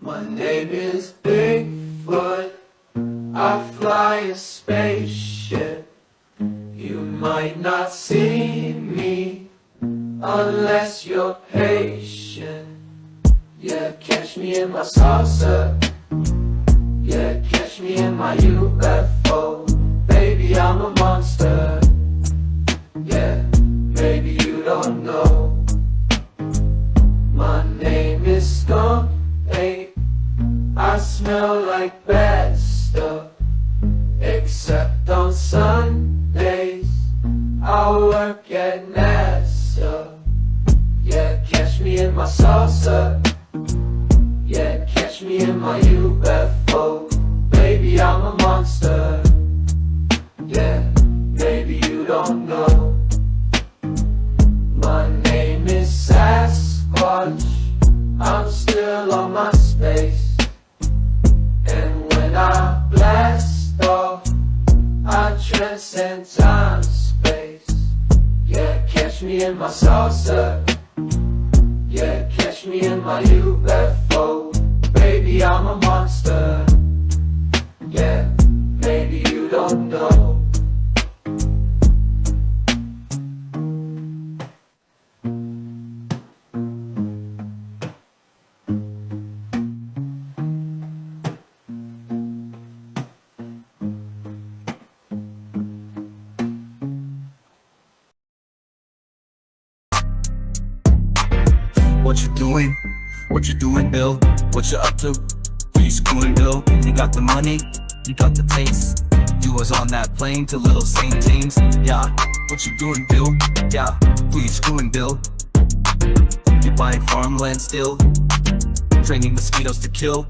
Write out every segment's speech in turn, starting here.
My name is Bigfoot, I fly a spaceship. You might not see me unless you're patient. Yeah, catch me in my saucer. Yeah, catch me in my UFO. Baby, I'm a monster. Yeah, maybe you don't know. My name is Skunk Ape. I smell like bad stuff. Except on Sundays I work at NASA. Yeah, catch me in my salsa. Yeah, catch me in my UFO. Baby, I'm a monster. Yeah, maybe you don't know. My name is Sasquatch. I'm still on my space. And when I blast off, I transcend time, space. Yeah, catch me in my salsa. Yeah, catch me in my UFO. Baby, I'm a monster. Yeah, maybe you don't know. What you doing? What you doing, Bill? What you up to? Who you schooling, Bill? You got the money? You got the taste? You was on that plane to Little St. James? Yeah. What you doing, Bill? Yeah. Who you schooling, Bill? You buying farmland still? Training mosquitoes to kill?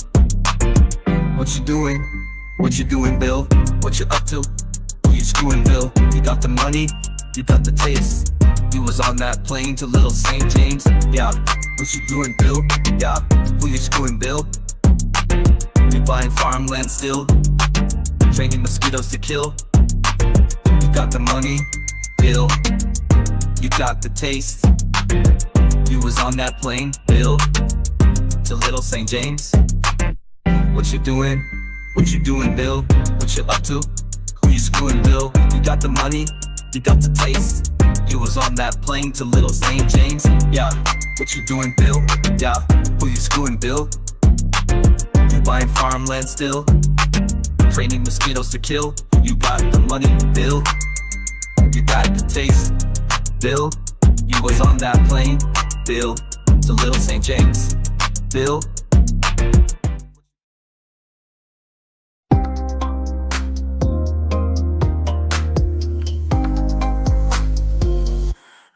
What you doing? What you doing, Bill? What you up to? Who you schooling, Bill? You got the money? You got the taste? You was on that plane to Little St. James? Yeah. What you doing, Bill? Yeah. Who you screwing, Bill? You buying farmland still? Training mosquitoes to kill? You got the money, Bill? You got the taste? You was on that plane, Bill? To Little St. James? What you doing? What you doing, Bill? What you up to? Who you screwing, Bill? You got the money? You got the taste? You was on that plane to Little St. James? Yeah. What you doing, Bill? Yeah. Who you screwing, Bill? You buying farmland still? Training mosquitoes to kill? You got the money, Bill? You got the taste, Bill? You was on that plane, Bill? To Little St. James? Bill?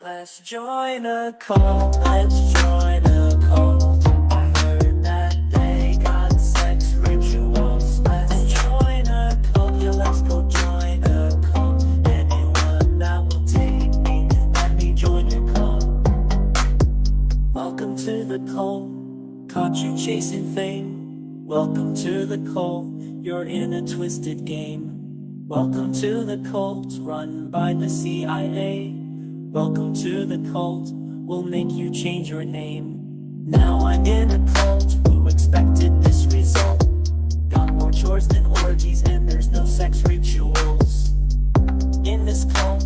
Let's join a cult, let's join a cult. I heard that they got sex rituals. Let's join a cult, yeah, let's go join a cult. Anyone that will take me, let me join your cult. Welcome to the cult, caught you chasing fame. Welcome to the cult, you're in a twisted game. Welcome to the cult, run by the CIA. Welcome to the cult, we'll make you change your name. Now I'm in a cult, who expected this result? Got more chores than orgies and there's no sex rituals. In this cult,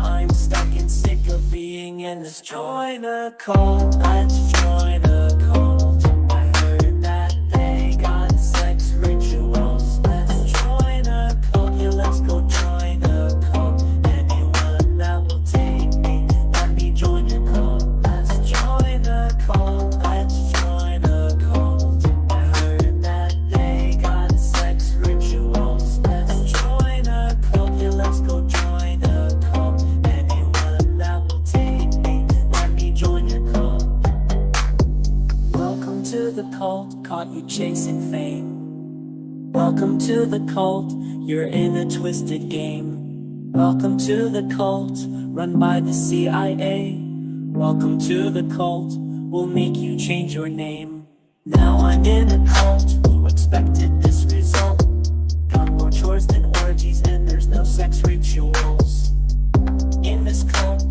I'm stuck and sick of being in this. Join a cult, let's join a cult. I heard that they got sex rituals. Let's join a cult, yeah, let's go join a cult. Anyone that will take me, let me join your cult. Let's join a cult, let's join a cult. I heard that they got sex rituals. Let's join a cult, yeah, let's go join a cult. Anyone that will take me, let me join your cult. Welcome to the cult, caught you chasing fame. Welcome to the cult, you're in a twisted game. Welcome to the cult, run by the CIA. Welcome to the cult, we'll make you change your name. Now I'm in a cult, who expected this result? Got more chores than orgies and there's no sex rituals. In this cult,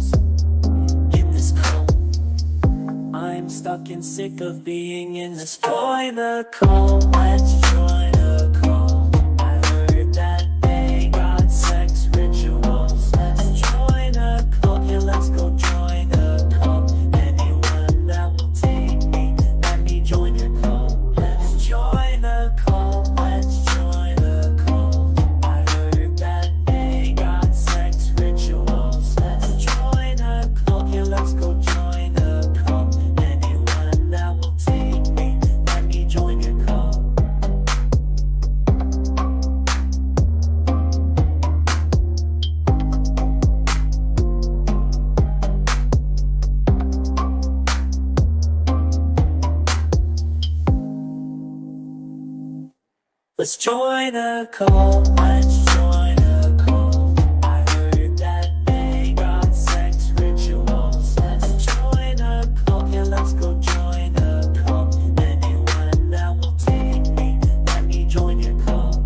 I'm stuck and sick of being in this. Join the cult, let's join a cult. I heard that they got sex rituals. Let's join a cult, yeah, let's go join a cult. Anyone that will take me, let me join your cult. Let's join a cult, let's join a cult. I heard that they got sex rituals. Let's join a cult, yeah, let's go join a cult. Anyone that will take me, let me join your cult. Let's join a cult, let's join a cult. I heard that they got sex rituals. Let's join a cult, yeah, let's go join a cult. Anyone that will take me, let me join your cult.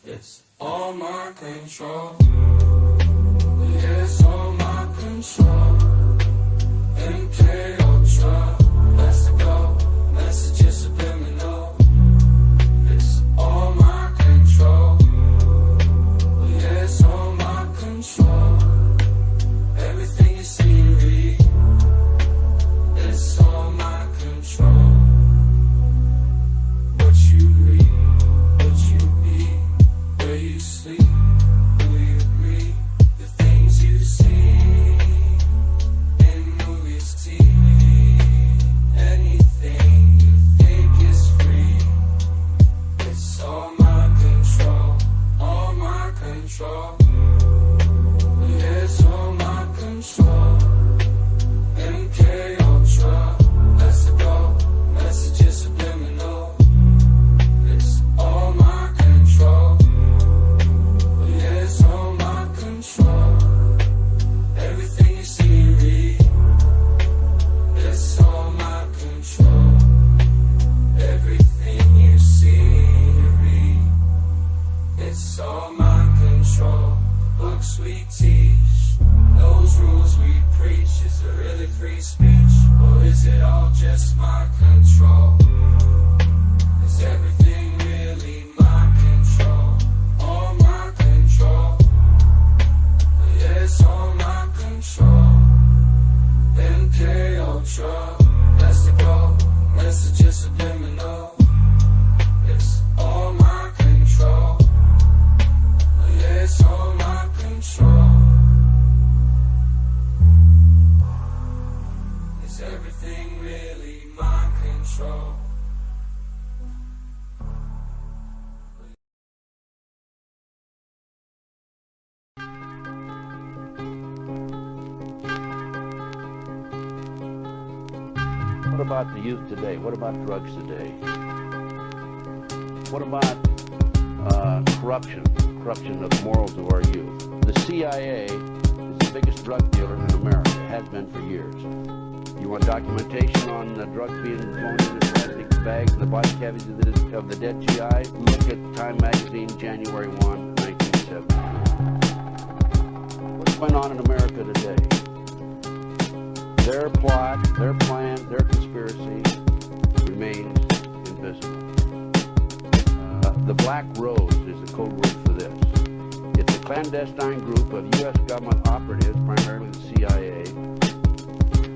It's all my control. Yeah, it's all my control. MK Ultra, let's go. Messages subliminal. It's all my control. Yeah, it's all my control. Everything you see and read. It's all my control. What you read, what you eat, where you sleep, who you read, the things you see in movies, TV, anything you think is free. It's all my control, all my control. Yeah, it's all my control. MK Ultra, let's go. Messages subliminal. It's all my control. Yeah, it's all my control. Everything you see and read. It's all my control. Everything you see and read. It's all my control. Books we teach, those rules we preach. Is it really free speech, or is it all just my control? Is everything really my control? All my control. Yeah, it's all my control. MK Ultra, let's go. Messages subliminal. It's all my control. Yeah, it's all my control. Is everything really my control? What about the youth today? What about drugs today? What about corruption? Corruption of the morals of our youth. The CIA is the biggest drug dealer in America. It has been for years. You want documentation on the drugs being flown in plastic bags and the body cavities of the dead GI? Look at Time Magazine, January 1, 1970. What's going on in America today? Their plot, their plan, their conspiracy remains invisible. The Black Rose is the code word for this. It's a clandestine group of U.S. government operatives, primarily the CIA,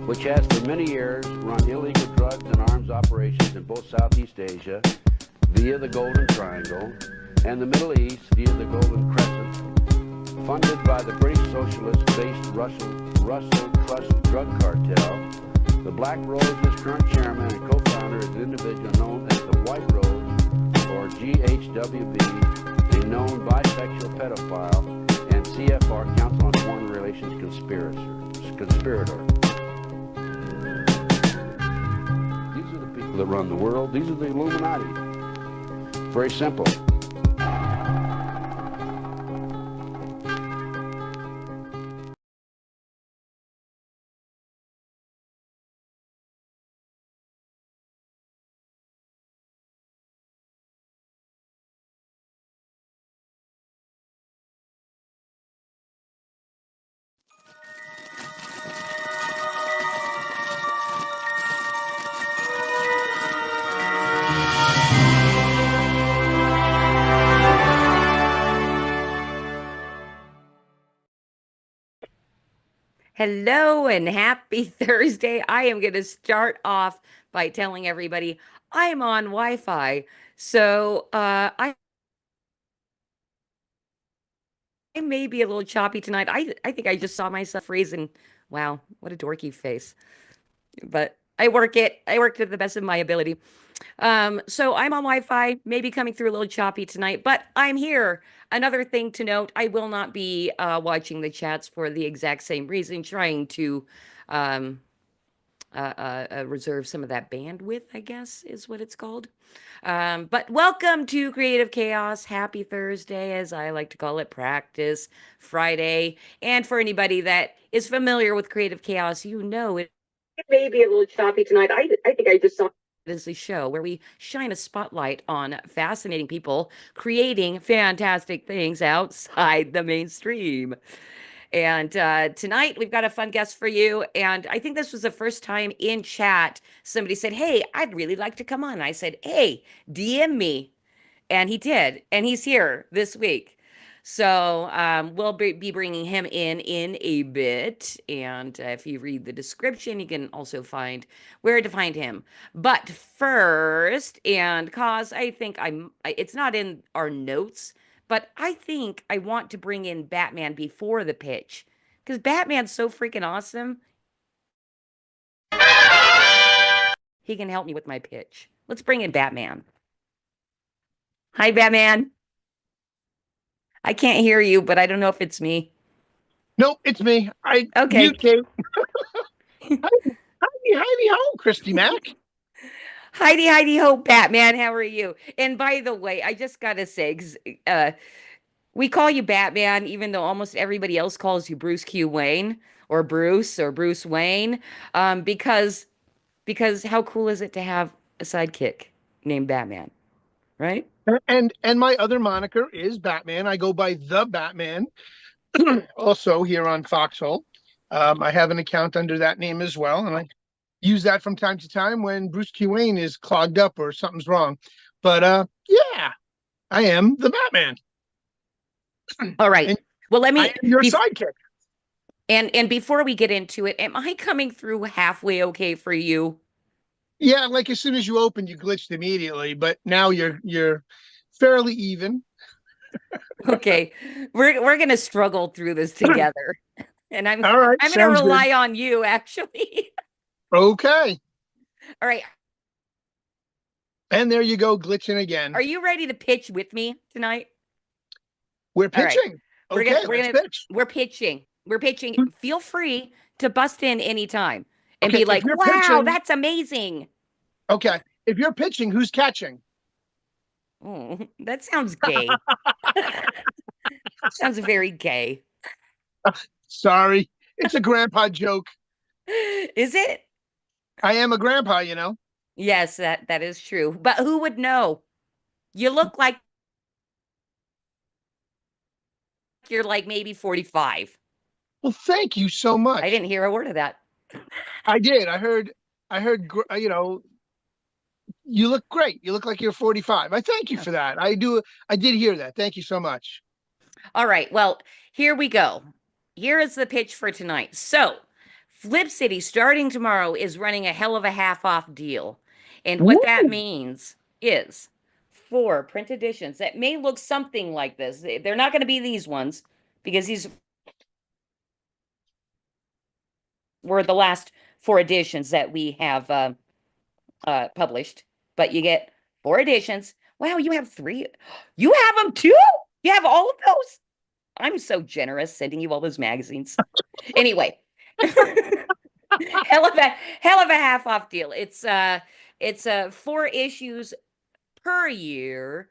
which has for many years run illegal drugs and arms operations in both Southeast Asia via the Golden Triangle and the Middle East via the Golden Crescent, funded by the British socialist-based Russell Trust Drug Cartel. The Black Rose's current chairman and co-founder is an individual known as the White Rose, or GHWB, a known bisexual pedophile and CFR Council on Foreign Relations conspirator. These are the people that run the world. These are the Illuminati. Very simple. Hello and happy Thursday. I am going to start off by telling everybody I'm on Wi-Fi. I may be a little choppy tonight. I think I just saw myself freezing. Wow, what a dorky face. But I work it. I work to the best of my ability. So I'm on Wi-Fi, maybe coming through a little choppy tonight, but I'm here. Another thing to note, I will not be watching the chats for the exact same reason, trying to um, reserve some of that bandwidth, I guess is what it's called. But welcome to Creative Chaos. Happy Thursday, as I like to call it, Practice Friday. And for anybody that is familiar with Creative Chaos, you know it may be a little choppy tonight. I think I just saw it is a show where we shine a spotlight on fascinating people creating fantastic things outside the mainstream. And tonight we've got a fun guest for you. And I think this was the first time in chat somebody said, "Hey, I'd really like to come on." And I said, "Hey, DM me." And he did. And he's here this week. So we'll be bringing him in a bit. And if you read the description, you can also find where to find him. But first, and cause I think it's not in our notes, but I think I want to bring in Batman before the pitch because Batman's so freaking awesome. He can help me with my pitch. Let's bring in Batman. Hi, Batman. I can't hear you, but I don't know if it's me. Nope, it's me. Okay. You too. Heidi ho, Christy Mac. Heidi ho, Batman. How are you? And by the way, I just gotta say, we call you Batman, even though almost everybody else calls you Bruce Q. Wayne or Bruce Wayne, because how cool is it to have a sidekick named Batman, right? And my other moniker is Batman. I go by the Batman. Also here on Foxhole. I have an account under that name as well, and I use that from time to time when Bruce Q. Wayne is clogged up or something's wrong. But yeah, I am the Batman. All right. And well, let me. I am your sidekick. And before we get into it, am I coming through halfway okay for you? Yeah, like as soon as you opened, you glitched immediately, but now you're fairly even. Okay, we're gonna struggle through this together, and I'm All right. I'm gonna rely on you actually. Okay. All right. And there you go, glitching again. Are you ready to pitch with me tonight? We're pitching. Right. Okay, let's pitch. We're pitching. We're pitching. Feel free to bust in anytime and Okay, be like, "Wow, pitching, that's amazing." Okay, if you're pitching, who's catching? Oh, that sounds gay. Sounds very gay. Sorry, it's a grandpa joke. Is it? I am a grandpa, you know. Yes, that is true. But who would know? You look like you're like maybe 45. Well, thank you so much. I didn't hear a word of that. I did. I heard, you know, you look great. You look like you're 45. I thank you for that. I did hear that. Thank you so much. All right. Well, here we go. Here is the pitch for tonight. So, Flip City starting tomorrow is running a hell of a half off deal. And what that means is 4 print editions that may look something like this. They're not going to be these ones because these were the last 4 editions that we have published. But you get 4 editions. Wow, you have 3. You have them too? You have all of those? I'm so generous sending you all those magazines. Anyway, hell of a half off deal. It's 4 issues per year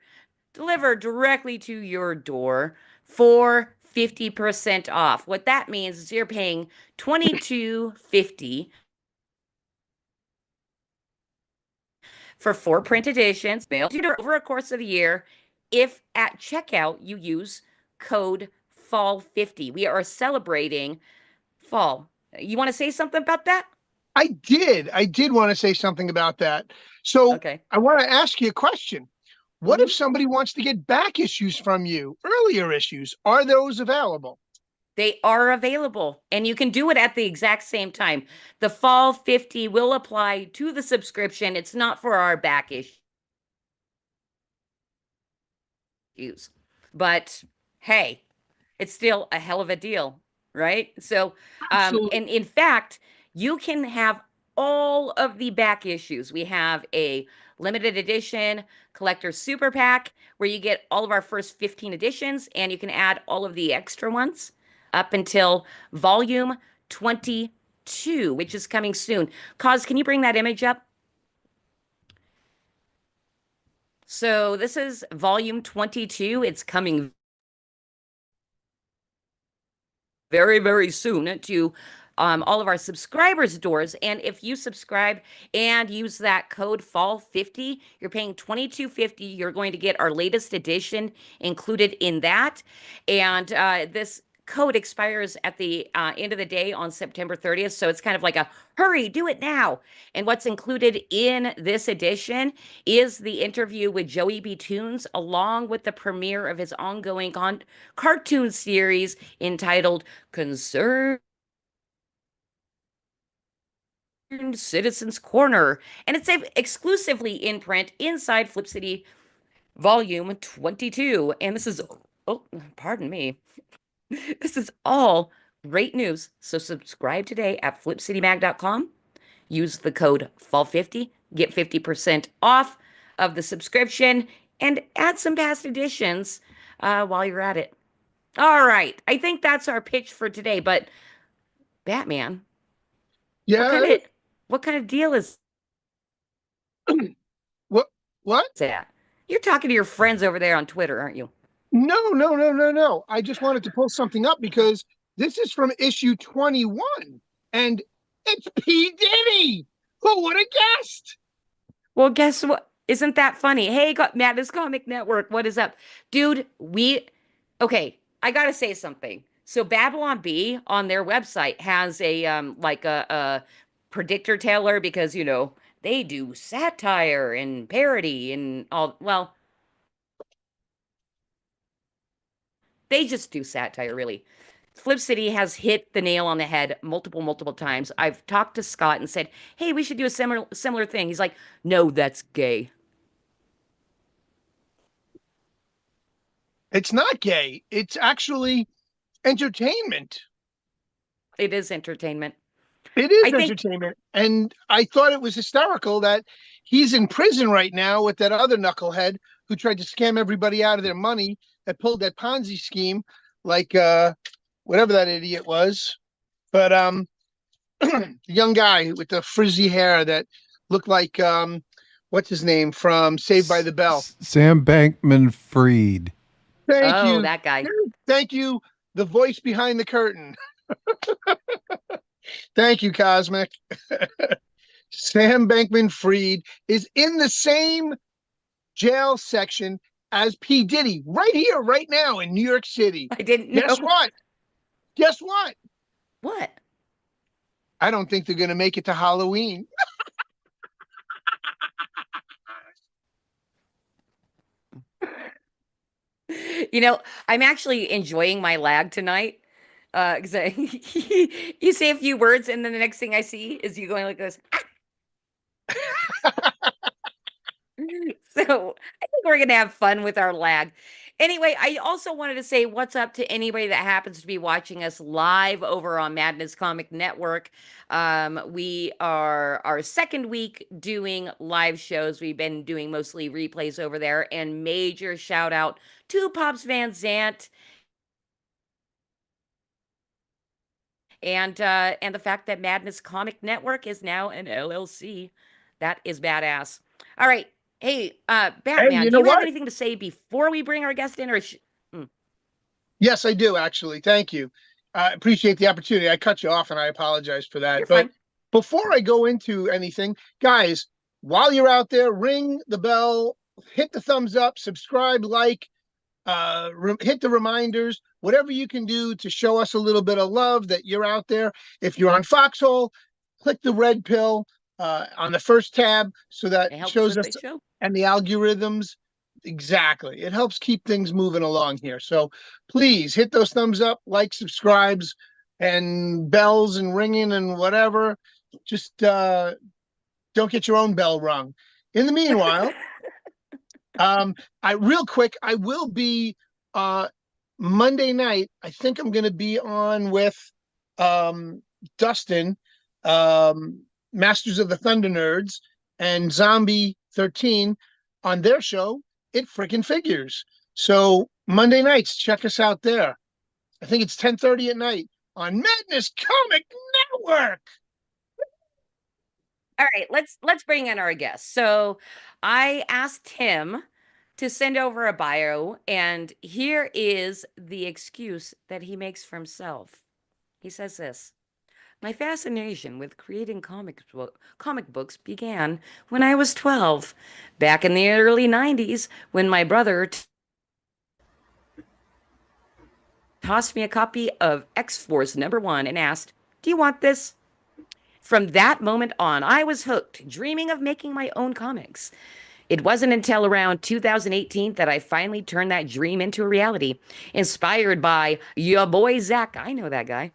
delivered directly to your door for 50% off. What that means is you're paying $22.50 for 4 print editions mailed to you over a course of a year if at checkout you use code fall50. We are celebrating fall. You want to say something about that? I did want to say something about that. So okay. I want to ask you a question. What if somebody wants to get back issues from you, earlier issues? Are those available? They are available, and you can do it at the exact same time. The fall 50 will apply to the subscription. It's not for our back issues. But hey, it's still a hell of a deal, right? So, Absolutely. and in fact, you can have all of the back issues. We have a limited edition collector super pack where you get all of our first 15 editions, and you can add all of the extra ones up until volume 22, which is coming soon. Cos, can you bring that image up? So this is volume 22. It's coming very, very soon to all of our subscribers' doors. And if you subscribe and use that code fall50, you're paying $22.50. You're going to get our latest edition included in that. And this code expires at the end of the day on September 30th. So it's kind of like a hurry, do it now. And what's included in this edition is the interview with Joey B. Toons, along with the premiere of his ongoing cartoon series entitled Concerned Citizens Corner. And it's exclusively in print inside Flip City Volume 22. And this is, oh, pardon me. This is all great news. So subscribe today at flipcitymag.com. Use the code fall50, get 50% off of the subscription, and add some past editions while you're at it. All right. I think that's our pitch for today. But Batman, Yeah. what kind of deal is What? that? You're talking to your friends over there on Twitter, aren't you? No. I just wanted to pull something up because this is from issue 21, and it's P. Diddy. Who would have guessed? Well, guess what? Isn't that funny? Hey, Madness Comic Network, what is up? Dude, okay, I gotta say something. So Babylon Bee on their website has a like a predictor teller because, you know, they do satire and parody and all. Well, they just do satire, really. Flip City has hit the nail on the head multiple times. I've talked to Scott and said, "Hey, we should do a similar thing." He's like, "No, that's gay." It's not gay. It's actually entertainment. It is entertainment. It is I think entertainment. And I thought it was hysterical that he's in prison right now with that other knucklehead who tried to scam everybody out of their money, that pulled that Ponzi scheme, like whatever that idiot was. But the young guy with the frizzy hair that looked like what's his name from Saved by the Bell? Sam Bankman-Fried. Thank you. That guy. Thank you. The voice behind the curtain. Thank you, Cosmac. Sam Bankman-Fried is in the same jail section as P. Diddy, right here, right now in New York City. I didn't know. Guess what? Guess what? What? I don't think they're going to make it to Halloween. You know, I'm actually enjoying my lag tonight. Because you say a few words, and then the next thing I see is you going like this. So I think we're gonna have fun with our lag. Anyway, I also wanted to say what's up to anybody that happens to be watching us live over on Madness Comic Network. We are our second week doing live shows. We've been doing mostly replays over there, and major shout out to Pops Van Zant and the fact that Madness Comic Network is now an LLC. That is badass. All right. Hey, Batman, Hey, you do know you have what? anything to say before we bring our guest in? Or Yes, I do, actually. Thank you. I appreciate the opportunity. I cut you off, and I apologize for that. You're But fine. before I go into anything, guys, while you're out there, ring the bell, hit the thumbs up, subscribe, like, hit the reminders, whatever you can do to show us a little bit of love that you're out there. If you're on Foxhole, click the red pill on the first tab so that It helps shows with us the show. and the algorithms Exactly. It helps keep things moving along here. So please hit those thumbs up, like, subscribes, and bells and ringing and whatever. Just don't get your own bell rung. In the meanwhile, I real quick, I will be Monday night. I think I'm gonna be on with Dustin, Masters of the Thunder Nerds, and Zombie 13 on their show, It Frickin' Figures. So Monday nights, check us out there. I think it's 10:30 at night on Madness Comic Network. All right, let's bring in our guest. So I asked him to send over a bio, and here is the excuse that he makes for himself. He says this: my fascination with creating comic books began when I was 12, back in the early 90s, when my brother tossed me a copy of X-Force #1 and asked, "Do you want this?" From that moment on, I was hooked, dreaming of making my own comics. It wasn't until around 2018 that I finally turned that dream into a reality, inspired by your boy Zach. I know that guy.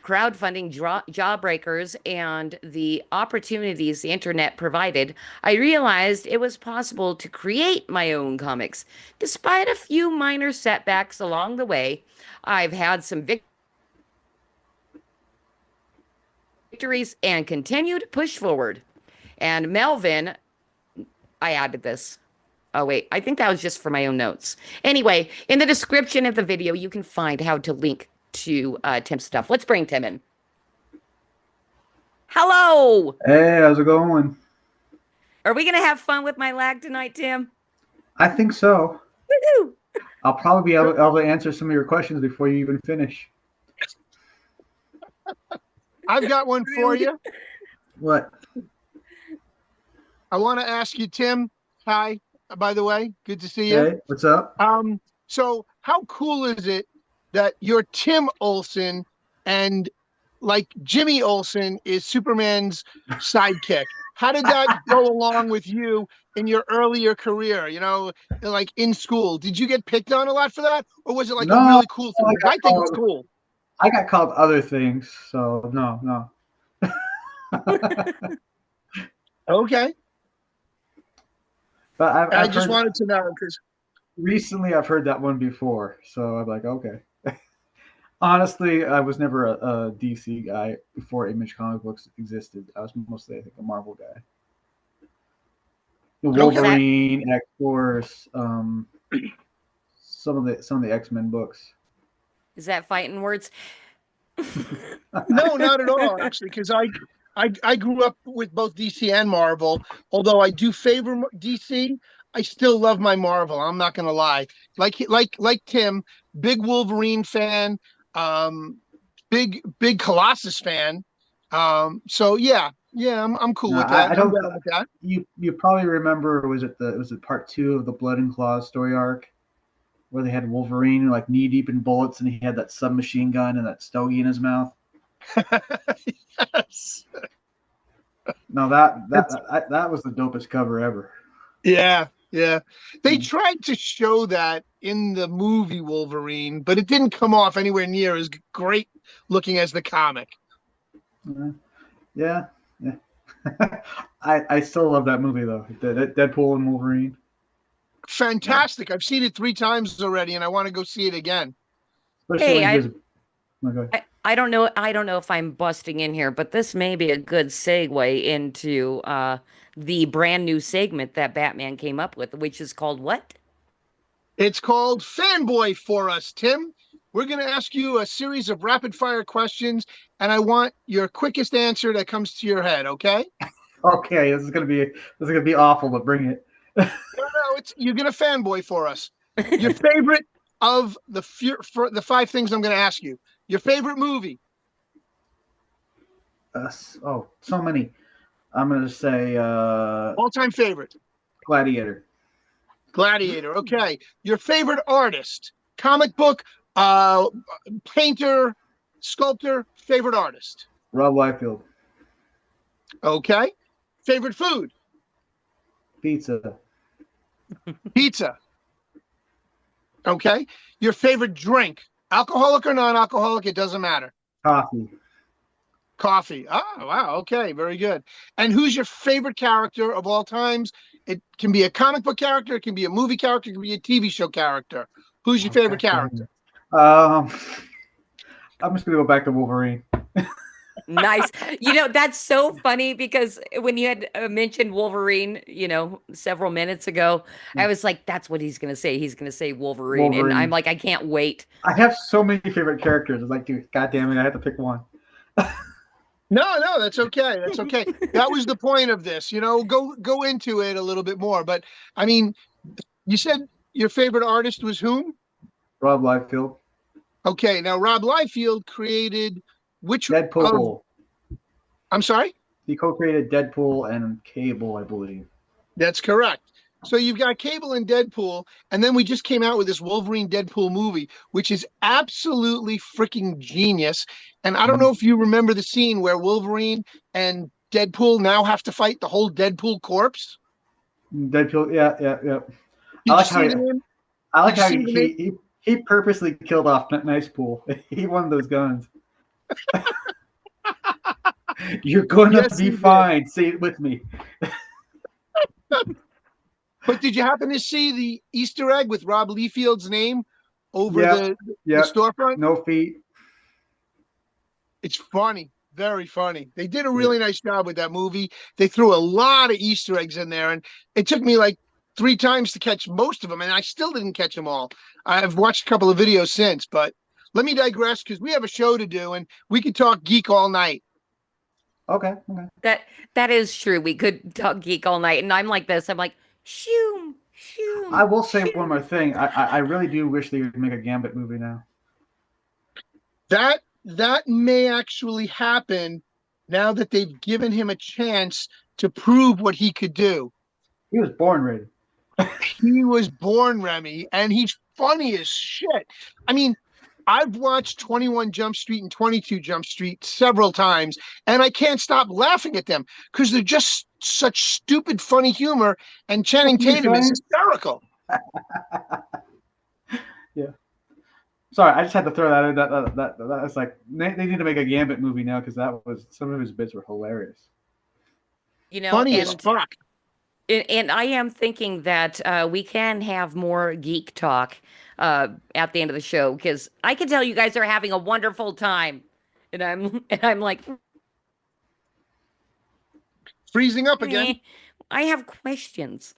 Crowdfunding jawbreakers and the opportunities the internet provided, I realized it was possible to create my own comics. Despite a few minor setbacks along the way, I've had some victories and continue to push forward. And Melvin, I added this. Oh, wait, I think that was just for my own notes. Anyway, in the description of the video, you can find how to link to Tim's stuff. Let's bring Tim in. Hello. Hey, how's it going? Are we going to have fun with my lag tonight, Tim? I think so. Woohoo! I'll probably be able to answer some of your questions before you even finish. I've got one for you. What? I want to ask you, Tim. Hi, by the way. Good to see you. Hey, what's up? So how cool is it that you're Tim Olson and like Jimmy Olsen is Superman's sidekick? How did that go along with you in your earlier career, you know, like in school? Did you get picked on a lot for that? Or was it like a really cool thing? I think it's cool. I got called other things, so no. Okay. But I just wanted to know because recently I've heard that one before, so I'm like, okay. Honestly, I was never a DC guy before Image comic books existed. I was mostly, I think, a Marvel guy. The Wolverine, X-Force, some of the X-Men books. Is that fighting words? no, not at all, actually, because I grew up with both DC and Marvel. Although I do favor DC, I still love my Marvel. I'm not gonna lie. Like Tim, big Wolverine fan, big Colossus fan. So yeah, I'm cool with that. I don't. I'm down with that. You probably remember, was it part 2 of the Blood and Claws story arc, where they had Wolverine like knee deep in bullets, and he had that submachine gun and that stogie in his mouth. Yes. No, that was the dopest cover ever. Yeah. They tried to show that in the movie Wolverine, but it didn't come off anywhere near as great looking as the comic. Yeah. I still love that movie though. Deadpool and Wolverine. Fantastic. I've seen it 3 times already, and I want to go see it again. Hey, I don't know if I'm busting in here, but this may be a good segue into the brand new segment that Batman came up with, which is called what? It's called Fanboy for Us, Tim. We're going to ask you a series of rapid fire questions, and I want your quickest answer that comes to your head, okay? Okay, this is gonna be awful, but bring it. No, you're going to fanboy for us. Your favorite of the 5 things I'm going to ask you. Your favorite movie? So many. I'm going to say all-time favorite. Gladiator. Okay. Your favorite artist? Comic book, painter, sculptor, favorite artist? Rob Liefeld. Okay. Favorite food? Pizza. Pizza. Okay. Your favorite drink, alcoholic or non-alcoholic, it doesn't matter. Coffee. Coffee. Oh, wow. Okay. Very good. And who's your favorite character of all times? It can be a comic book character. It can be a movie character. It can be a TV show character. Who's your favorite character? I'm just gonna go back to Wolverine. Nice. That's so funny because when you had mentioned Wolverine, several minutes ago, I was like, that's what he's going to say. He's going to say Wolverine. And I'm like, I can't wait. I have so many favorite characters. It's like, dude, God damn it, I have to pick one. No, that's okay. That's okay. That was the point of this, go into it a little bit more. But I mean, you said your favorite artist was whom? Rob Liefeld. Okay. Now, Rob Liefeld created which Deadpool. I'm sorry? He co-created Deadpool and Cable, I believe. That's correct. So you've got Cable and Deadpool, and then we just came out with this Wolverine Deadpool movie, which is absolutely freaking genius. And I don't know if you remember the scene where Wolverine and Deadpool now have to fight the whole Deadpool corpse. Deadpool, yeah. I like how he purposely killed off Nicepool. He won those guns. You're gonna be fine. Say it with me. But did you happen to see the Easter egg with Rob Liefeld's name over the storefront? No feet. It's funny. Very funny. They did a really nice job with that movie. They threw a lot of Easter eggs in there, and it took me like 3 times to catch most of them, and I still didn't catch them all. I've watched a couple of videos since, but let me digress because we have a show to do, and we could talk geek all night. Okay. That is true. We could talk geek all night, and I'm like this. I'm like, shoom. I will say one more thing. I really do wish they would make a Gambit movie now. That may actually happen now that they've given him a chance to prove what he could do. He was born ready. He was born, Remy, and he's funny as shit. I mean, I've watched 21 Jump Street and 22 Jump Street several times, and I can't stop laughing at them because they're just such stupid, funny humor, and Channing Tatum is hysterical. Yeah. Sorry, I just had to throw that in. That's like, they need to make a Gambit movie now because some of his bits were hilarious. Funny as fuck. And I am thinking that we can have more geek talk at the end of the show because I can tell you guys are having a wonderful time, and I'm like freezing up again. I have questions.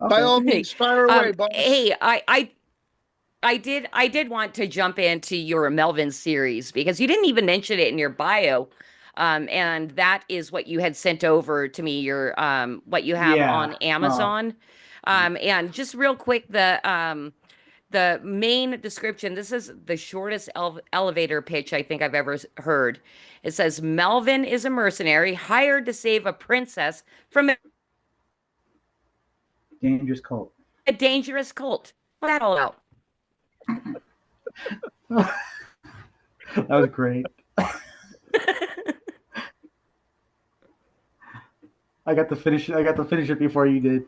Okay. By all means, fire away, boss. Hey, I did want to jump into your Melvin series because you didn't even mention it in your bio. And that is what you had sent over to me, your what you have on Amazon. And just real quick, the main description, this is the shortest elevator pitch I think I've ever heard. It says, Melvin is a mercenary hired to save a princess from a dangerous cult. A dangerous cult. Put that all out. That was great. I got to finish it before you did.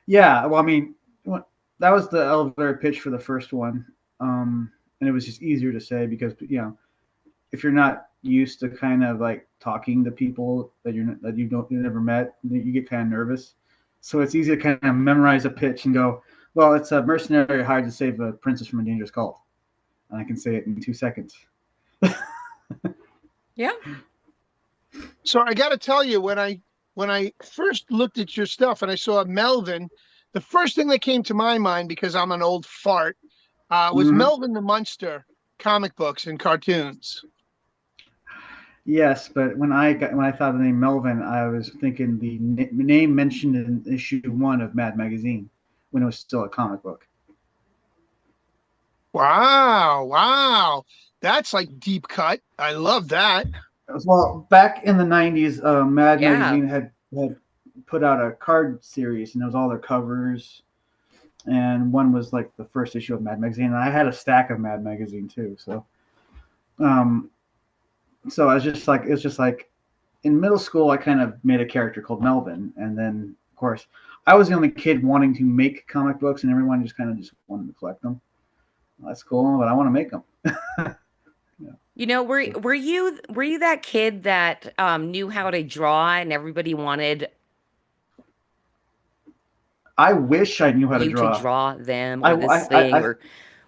Yeah, well, I mean, that was the elevator pitch for the first one, and it was just easier to say because if you're not used to kind of like talking to people that you never met, you get kind of nervous. So it's easy to kind of memorize a pitch and go, well, it's a mercenary hired to save a princess from a dangerous cult, and I can say it in 2 seconds. Yeah. So I got to tell you, when I first looked at your stuff and I saw Melvin, the first thing that came to my mind, because I'm an old fart, was Melvin the Munster comic books and cartoons. Yes, but when I thought of the name Melvin, I was thinking the name mentioned in issue 1 of Mad Magazine when it was still a comic book. Wow. That's like deep cut. I love that. Well, back in the 90s, Mad Magazine had put out a card series, and it was all their covers. And one was like the first issue of Mad Magazine, and I had a stack of Mad Magazine too. So, so it's just like in middle school, I kind of made a character called Melvin, and then of course I was the only kid wanting to make comic books, and everyone just kind of just wanted to collect them. Well, that's cool, but I want to make them. You know, were you that kid that knew how to draw and everybody wanted I wish I knew how to you draw. to draw them or this thing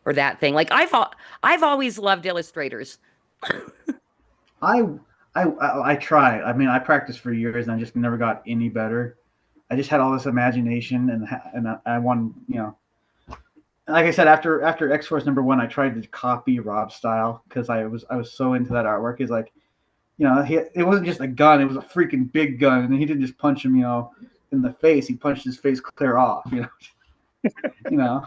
or that thing? Like I've always loved illustrators. I tried. I mean, I practiced for years, and I just never got any better. I just had all this imagination, and I wanted, you know, like I said, after X-Force #1, I tried to copy Rob's style because I was so into that artwork. He's like, you know, it wasn't just a gun; it was a freaking big gun, and he didn't just punch him, you know, in the face. He punched his face clear off, you know. You know,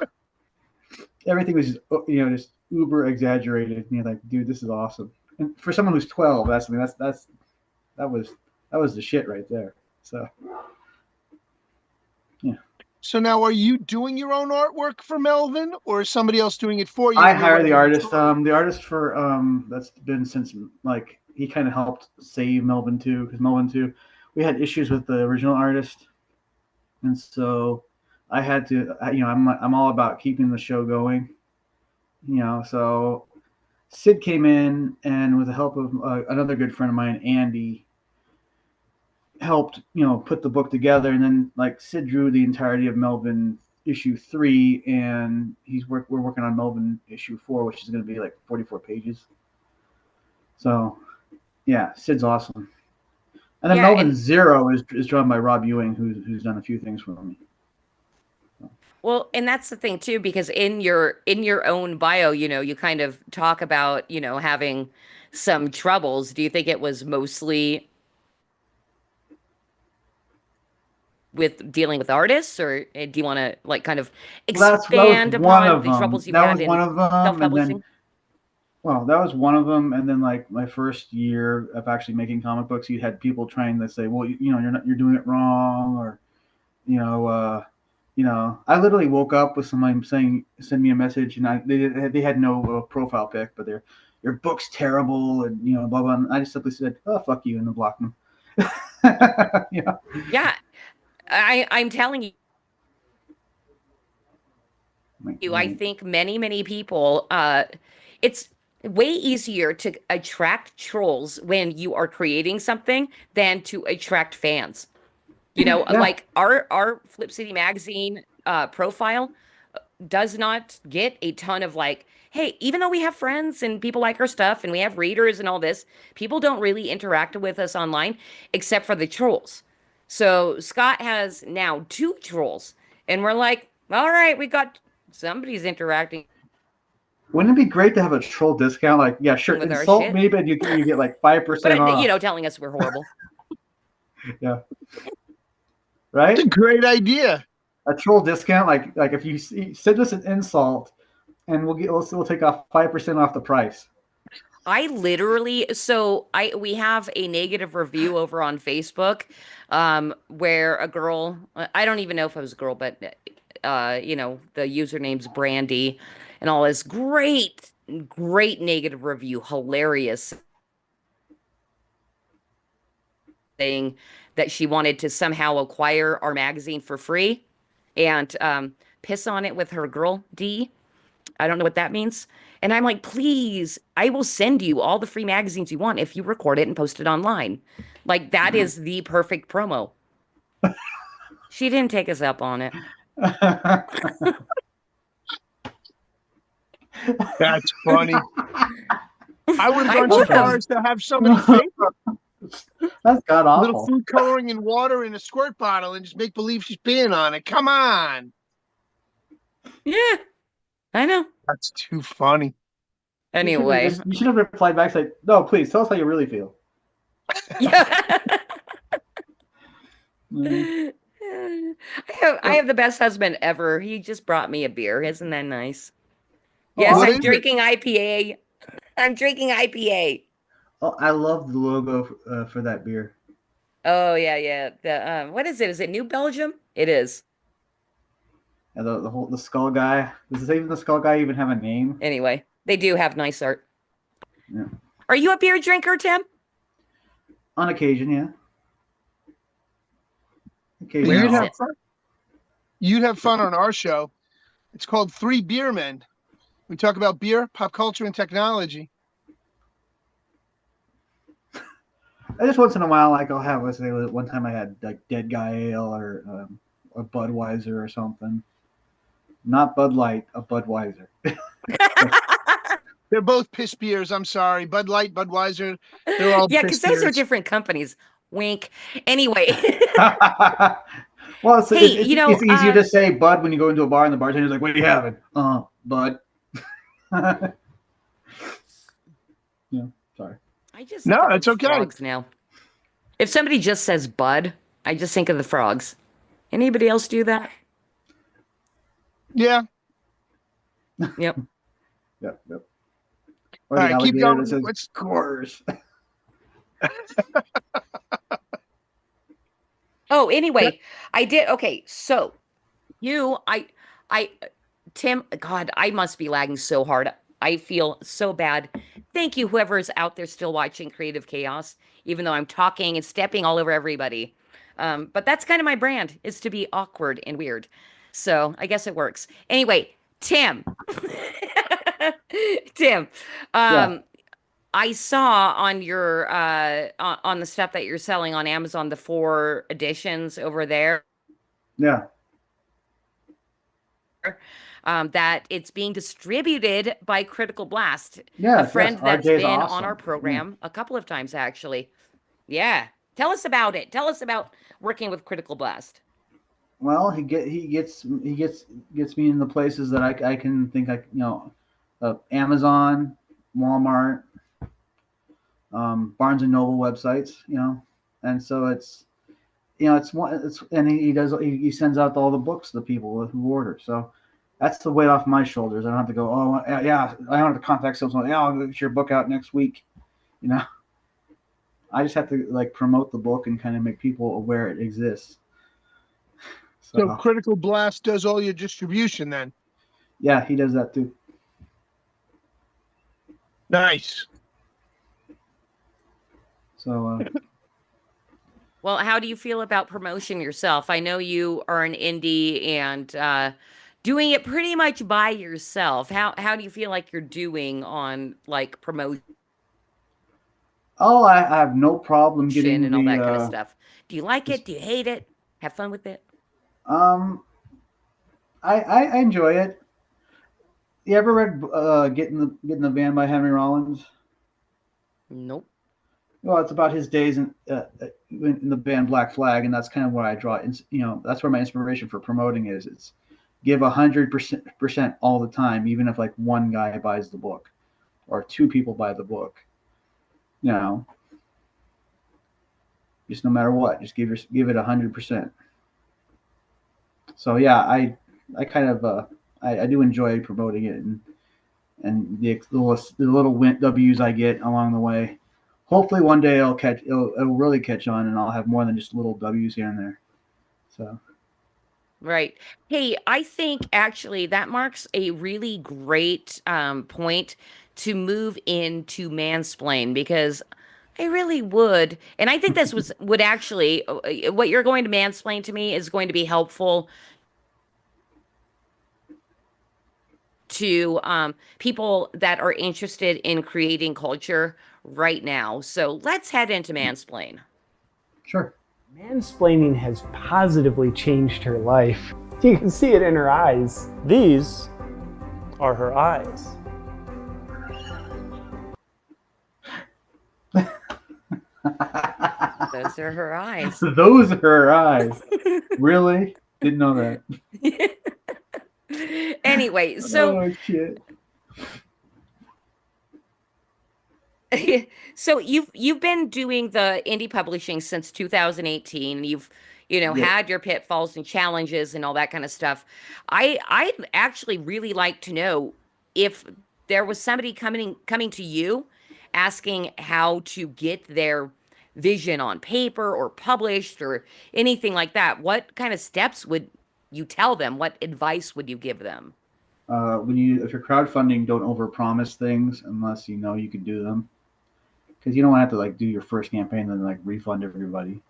everything was just, you know, just uber exaggerated. And you're like, dude, this is awesome. And for someone who's 12, that was the shit right there. So, yeah. So now, are you doing your own artwork for Melvin, or is somebody else doing it for you? I hire the artist. The artist for that's been since, like, he kind of helped save Melvin 2, because Melvin 2, we had issues with the original artist, and so I had to, you know, I'm all about keeping the show going, you know. So Sid came in, and with the help of another good friend of mine, Andy, helped, you know, put the book together. And then, like, Sid drew the entirety of Melvin issue 3, and we're working on Melvin issue 4, which is going to be like 44 pages. So, yeah, Sid's awesome. And then Melvin 0 is drawn by Rob Ewing, who's done a few things for me. Well, and that's the thing too, because in your own bio, you know, you kind of talk about, you know, having some troubles. Do you think it was mostly with dealing with artists, or do you want to, like, kind of expand upon the troubles you've had in self-publishing? Well, that was one of them. And then, like, my first year of actually making comic books, you had people trying to say, well, you know, you're doing it wrong, or, you know, I literally woke up with somebody saying, send me a message, and they had no profile pic, but your book's terrible, and, you know, blah, blah. And I just simply said, oh, fuck you, and then blocked them. You know? Yeah. I'm telling you, I think many people, it's way easier to attract trolls when you are creating something than to attract fans. You know, yeah. Like our Flip City magazine profile does not get a ton of, like, hey, even though we have friends and people like our stuff and we have readers and all this, people don't really interact with us online except for the trolls. So Scott has now 2 trolls, and we're like, all right, we got somebody's interacting. Wouldn't it be great to have a troll discount? Like, yeah, sure, insult me, but you get like 5% off. You know, telling us we're horrible. Yeah. Right? It's a great idea. A troll discount, like if you send us an insult, and we'll take off 5% off the price. I literally, we have a negative review over on Facebook, where a girl, I don't even know if it was a girl, but you know, the username's Brandy, and all this great negative review, hilarious, saying that she wanted to somehow acquire our magazine for free and piss on it with her girl D. I don't know what that means. And I'm like, please, I will send you all the free magazines you want if you record it and post it online. Like, that is the perfect promo. She didn't take us up on it. That's funny. I would run so far as to have somebody fake That's god awful. Little food coloring and water in a squirt bottle and just make believe she's peeing on it. Come on. Yeah, I know. That's too funny. Anyway, you should have replied back, like, no, please tell us how you really feel. Yeah. I have the best husband ever. He just brought me a beer. Isn't that nice? Yes, I'm drinking IPA. I'm drinking IPA. Oh, I love the logo for that beer. Oh yeah. The what is it? Is it New Belgium? It is. And the skull guy. Does the skull guy even have a name? Anyway, they do have nice art. Yeah. Are you a beer drinker, Tim? On occasion, yeah. Occasionally. Where You'd is have it? fun. You'd have fun on our show. It's called Three Beer Men. We talk about beer, pop culture, and technology. I just once in a while, like I'll have, let's say, one time I had like Dead Guy Ale or a Budweiser or something. Not Bud Light, a Budweiser. They're both piss beers. I'm sorry. Bud Light, Budweiser, they're all Yeah, piss because those are beers. different companies. Wink. Anyway. Well, Hey, it's easier to say Bud when you go into a bar and the bartender's like, "What are you having?" Bud. Yeah, sorry. I just No, think of it's okay. frogs now. If somebody just says Bud, I just think of the frogs. Anybody else do that? Yeah. Yep. Yep. All Or right, the keep alligator going. that says Let's- Coors. Oh, anyway, I did. Okay, so Tim, God, I must be lagging so hard. I feel so bad. Thank you, whoever's out there still watching Creative Chaos, even though I'm talking and stepping all over everybody. But that's kind of my brand, is to be awkward and weird. So I guess it works. Anyway, Tim. Tim. Yeah. I saw on your on the stuff that you're selling on Amazon, the 4 editions over there, Yeah. that it's being distributed by Critical Blast. Yeah. A friend that's RJ's been awesome. on our program a couple of times, actually. Yeah. Tell us about it. Tell us about working with Critical Blast. Well, he gets me in the places that I can think Amazon, Walmart, Barnes and Noble websites, and so it's and he sends out all the books to the people who order. So that's the weight off my shoulders. I don't have to go, oh yeah, I don't have to contact someone. Yeah, I'll get your book out next week. I just have to like promote the book and kind of make people aware it exists. So Critical Blast does all your distribution then? Yeah, he does that too. Nice. So Well, how do you feel about promotion yourself? I know you are an indie and doing it pretty much by yourself. How do you feel like you're doing on like promotion I have no problem getting and all that kind of stuff? Do you like it? Do you hate it? Have fun with it? I enjoy it. You ever read Get in the Van by Henry Rollins? Nope. Well, it's about his days in the band Black Flag, and that's kind of what I draw. That's where my inspiration for promoting is. It's give 100% all the time, even if like one guy buys the book or 2 people buy the book. Just no matter what, just give it 100%. So yeah, I kind of I do enjoy promoting it and the little W's I get along the way. Hopefully one day it'll really catch on, and I'll have more than just little W's here and there. So. Right. Hey, I think actually that marks a really great point to move into mansplain, because I really would, and I think this would actually, what you're going to mansplain to me is going to be helpful to people that are interested in creating culture right now. So let's head into mansplain. Sure. Mansplaining has positively changed her life. You can see it in her eyes. These are her eyes. Those are her eyes. Those are her eyes. Really? Didn't know that. Anyway, so oh shit. So you've been doing the indie publishing since 2018. You've had your pitfalls and challenges and all that kind of stuff. I'd actually really like to know if there was somebody coming to you asking how to get their vision on paper or published or anything like that. What kind of steps would you tell them? What advice would you give them? If you're crowdfunding, don't overpromise things unless you know you can do them. because you don't want to have to like do your first campaign and then like refund everybody.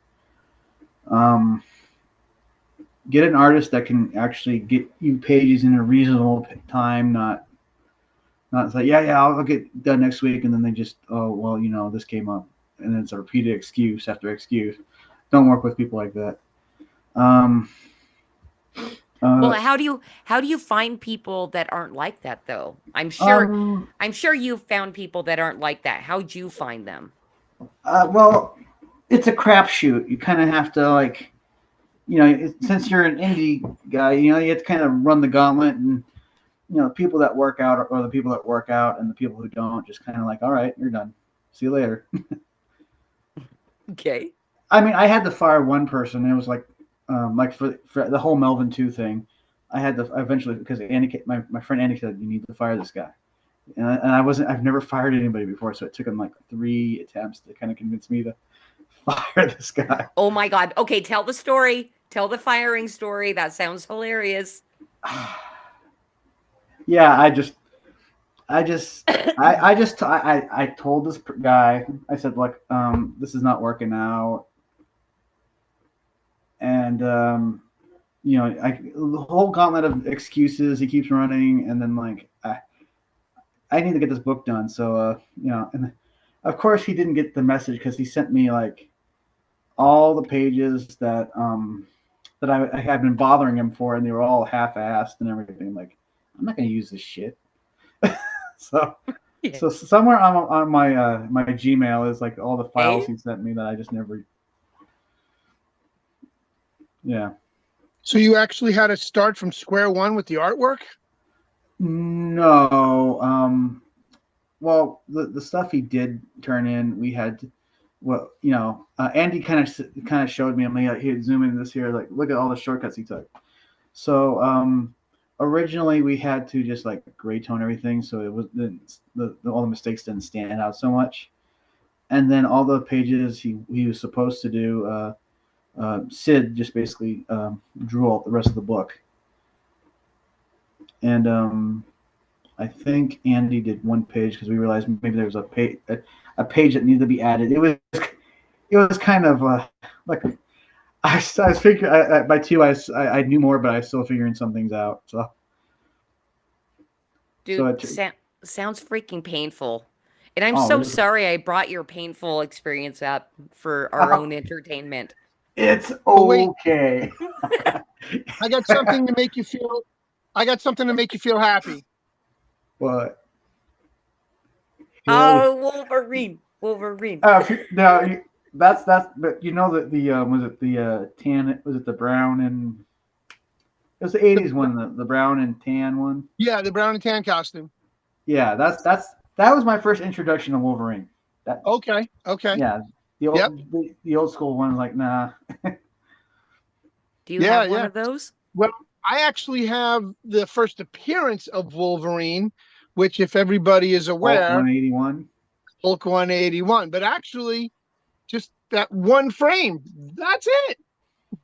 Get an artist that can actually get you pages in a reasonable time, not say, yeah, I'll get done next week, and then they just, oh, well, you know, this came up, and then it's a repeated excuse after excuse. Don't work with people like that. Well, how do you find people that aren't like that though? I'm sure you've found people that aren't like that. How'd you find them? Well, it's a crapshoot. You kind of have to like, you know, since you're an indie guy, you know, you have to kind of run the gauntlet, and you know, people that work out are the people that work out, and the people who don't just kind of like, all right, you're done. See you later. Okay. I mean, I had to fire one person. And it was like for the whole Melvin 2 thing, I had to eventually, because Andy, my friend Andy said, you need to fire this guy. And I've never fired anybody before. So it took him like 3 attempts to kind of convince me to fire this guy. Oh my God. Okay. Tell the story. Tell the firing story. That sounds hilarious. Yeah. I told this guy, I said, look, this is not working out. And, you know, the whole gauntlet of excuses, he keeps running. And then like, I need to get this book done. So, you know, and of course he didn't get the message because he sent me like all the pages that I had been bothering him for, and they were all half-assed and everything. Like, I'm not going to use this shit. So somewhere on my my Gmail is like all the files he sent me that I just never. Yeah. So you actually had to start from square one with the artwork? No. Well, the stuff he did turn in, we had to, well, you know, Andy kind of showed me. I mean, he had zoomed in this here, like, look at all the shortcuts he took. So originally we had to just like gray tone everything, so it was all the mistakes didn't stand out so much. And then all the pages he was supposed to do, Sid just basically drew all the rest of the book. And I think Andy did one page because we realized maybe there was a page that needed to be added. It was kind of like I was figuring by 2 I knew more, but I was still figuring some things out. So, dude, sounds freaking painful. And I'm so sorry I brought your painful experience up for our own entertainment. It's okay. I got something to make you feel. I got something to make you feel happy. What? Oh, Wolverine. No, that's but you know that the was it the tan, was it the brown and it was the 80s one, the brown and tan one? Yeah, the brown and tan costume. Yeah, that was my first introduction to Wolverine. Okay. Yeah. The old school one, like, nah. Do you have one of those? Well, I actually have the first appearance of Wolverine, which, if everybody is aware, Hulk 181. But actually, just that one frame. That's it. It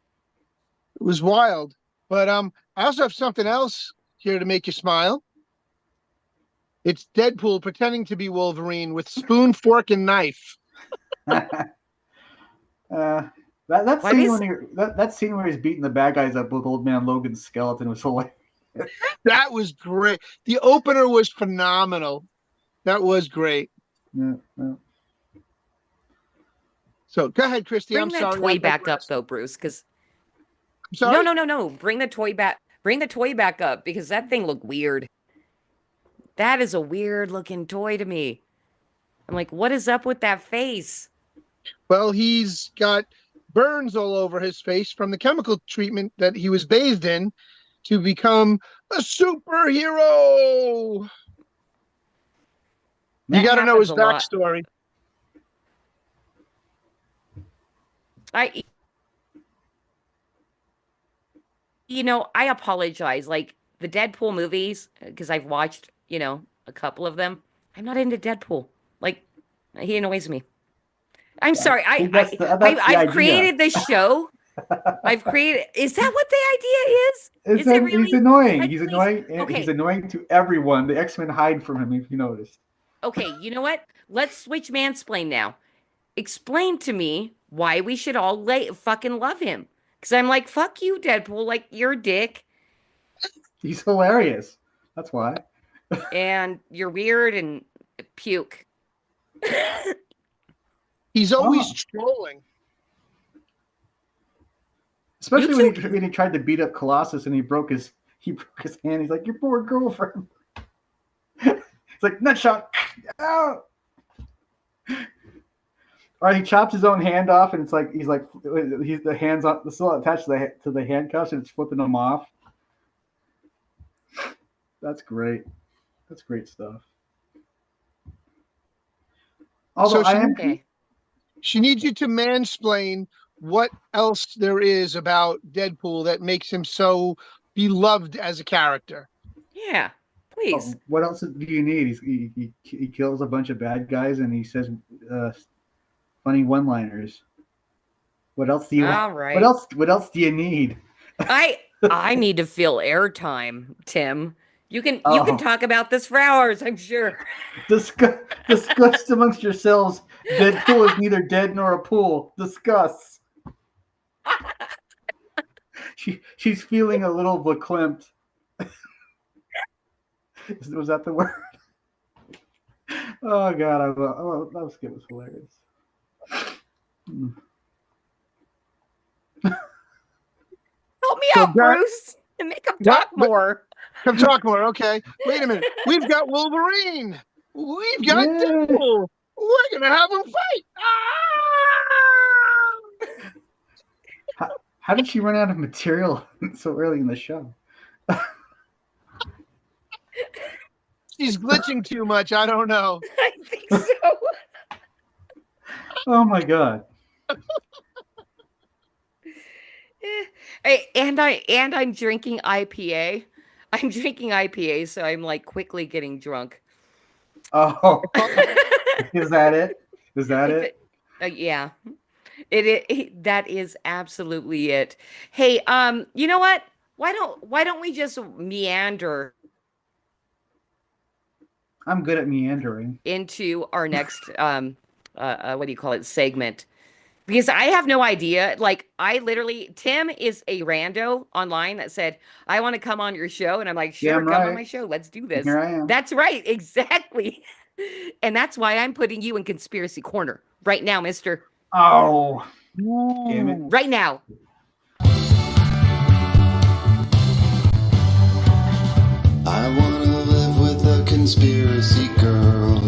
was wild. But I also have something else here to make you smile. It's Deadpool pretending to be Wolverine with spoon, fork, and knife. That scene where he's beating the bad guys up with Old Man Logan's skeleton was hilarious. That was great. The opener was phenomenal. That was great. Yeah. So go ahead, Christy. Bring that toy back up, though, Bruce. Because no. Bring the toy back. Bring the toy back up because that thing looked weird. That is a weird looking toy to me. I'm like, what is up with that face? Well, he's got burns all over his face from the chemical treatment that he was bathed in to become a superhero. You got to know his backstory. I apologize. Like the Deadpool movies, because I've watched, a couple of them. I'm not into Deadpool. Like, he annoys me. I'm sorry. I've created this show. Is that what the idea is? He's annoying. Like, he's annoying. Okay. He's annoying to everyone. The X-Men hide from him, if you noticed. Okay, you know what? let's switch mansplain now. Explain to me why we should all fucking love him. Because I'm like, fuck you, Deadpool. Like, you're a dick. He's hilarious. That's why. And you're weird and puke. He's always trolling. Especially when he tried to beat up Colossus and he broke his hand. He's like, your poor girlfriend. It's like, nutshot. Ow! Or he chops his own hand off, and it's like he's the hands on still attached to the handcuffs, and it's flipping them off. That's great. That's great stuff. Although she needs you to mansplain what else there is about Deadpool that makes him so beloved as a character. Yeah, please. What else do you need? He kills a bunch of bad guys, and he says funny one-liners. What else do you? All right. What else do you need? I need to fill airtime, Tim. You can talk about this for hours, I'm sure. Discuss amongst yourselves. Deadpool is neither dead nor a pool. Discuss. She's feeling a little verklempt. Was that the word? Oh God, that skit was hilarious. Help me out, Bruce, and make him talk more. Come talk more, okay? Wait a minute. We've got Wolverine. We've got Deadpool. We're gonna have them fight. How did she run out of material so early in the show? She's glitching too much. I don't know. I think so. Oh my God. And I'm drinking IPA. I'm drinking IPA, so I'm like quickly getting drunk. Oh, is that it? Is that it? Yeah, that is absolutely it. Hey, you know what? Why don't we just meander? I'm good at meandering into our next what do you call it, segment, because I have no idea. Like, Tim is a rando online that said, I want to come on your show, and I'm like, sure, come on my show, let's do this. Here I am. That's right, exactly. And that's why I'm putting you in conspiracy corner right now, mister. Oh, damn it. Right now. I want to live with a conspiracy girl.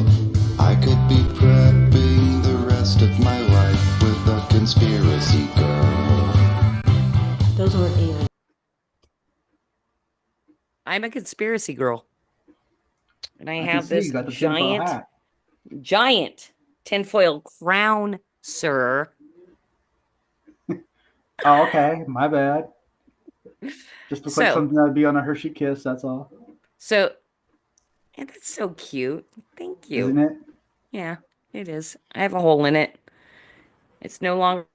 I could be prepping the rest of my life with a conspiracy girl. Those weren't aliens. I'm a conspiracy girl. And I have see, this giant tinfoil crown, sir. Oh, okay. My bad. Just looks like something that would be on a Hershey Kiss, that's all. So, and that's so cute. Thank you. Isn't it? Yeah, it is. I have a hole in it. It's no longer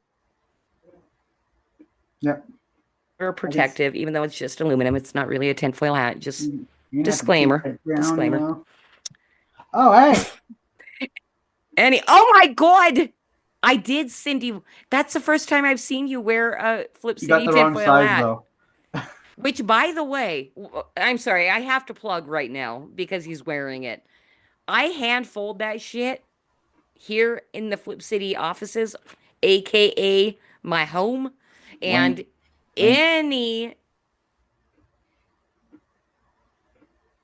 protective, even though it's just aluminum. It's not really a tinfoil hat. Just disclaimer. Disclaimer. You know? Oh, hey. Oh my God. I did, Cindy. That's the first time I've seen you wear a Flip City tinfoil hat. You got the wrong size, though. Which, by the way, I'm sorry, I have to plug right now because he's wearing it. I hand fold that shit here in the Flip City offices, aka my home, and any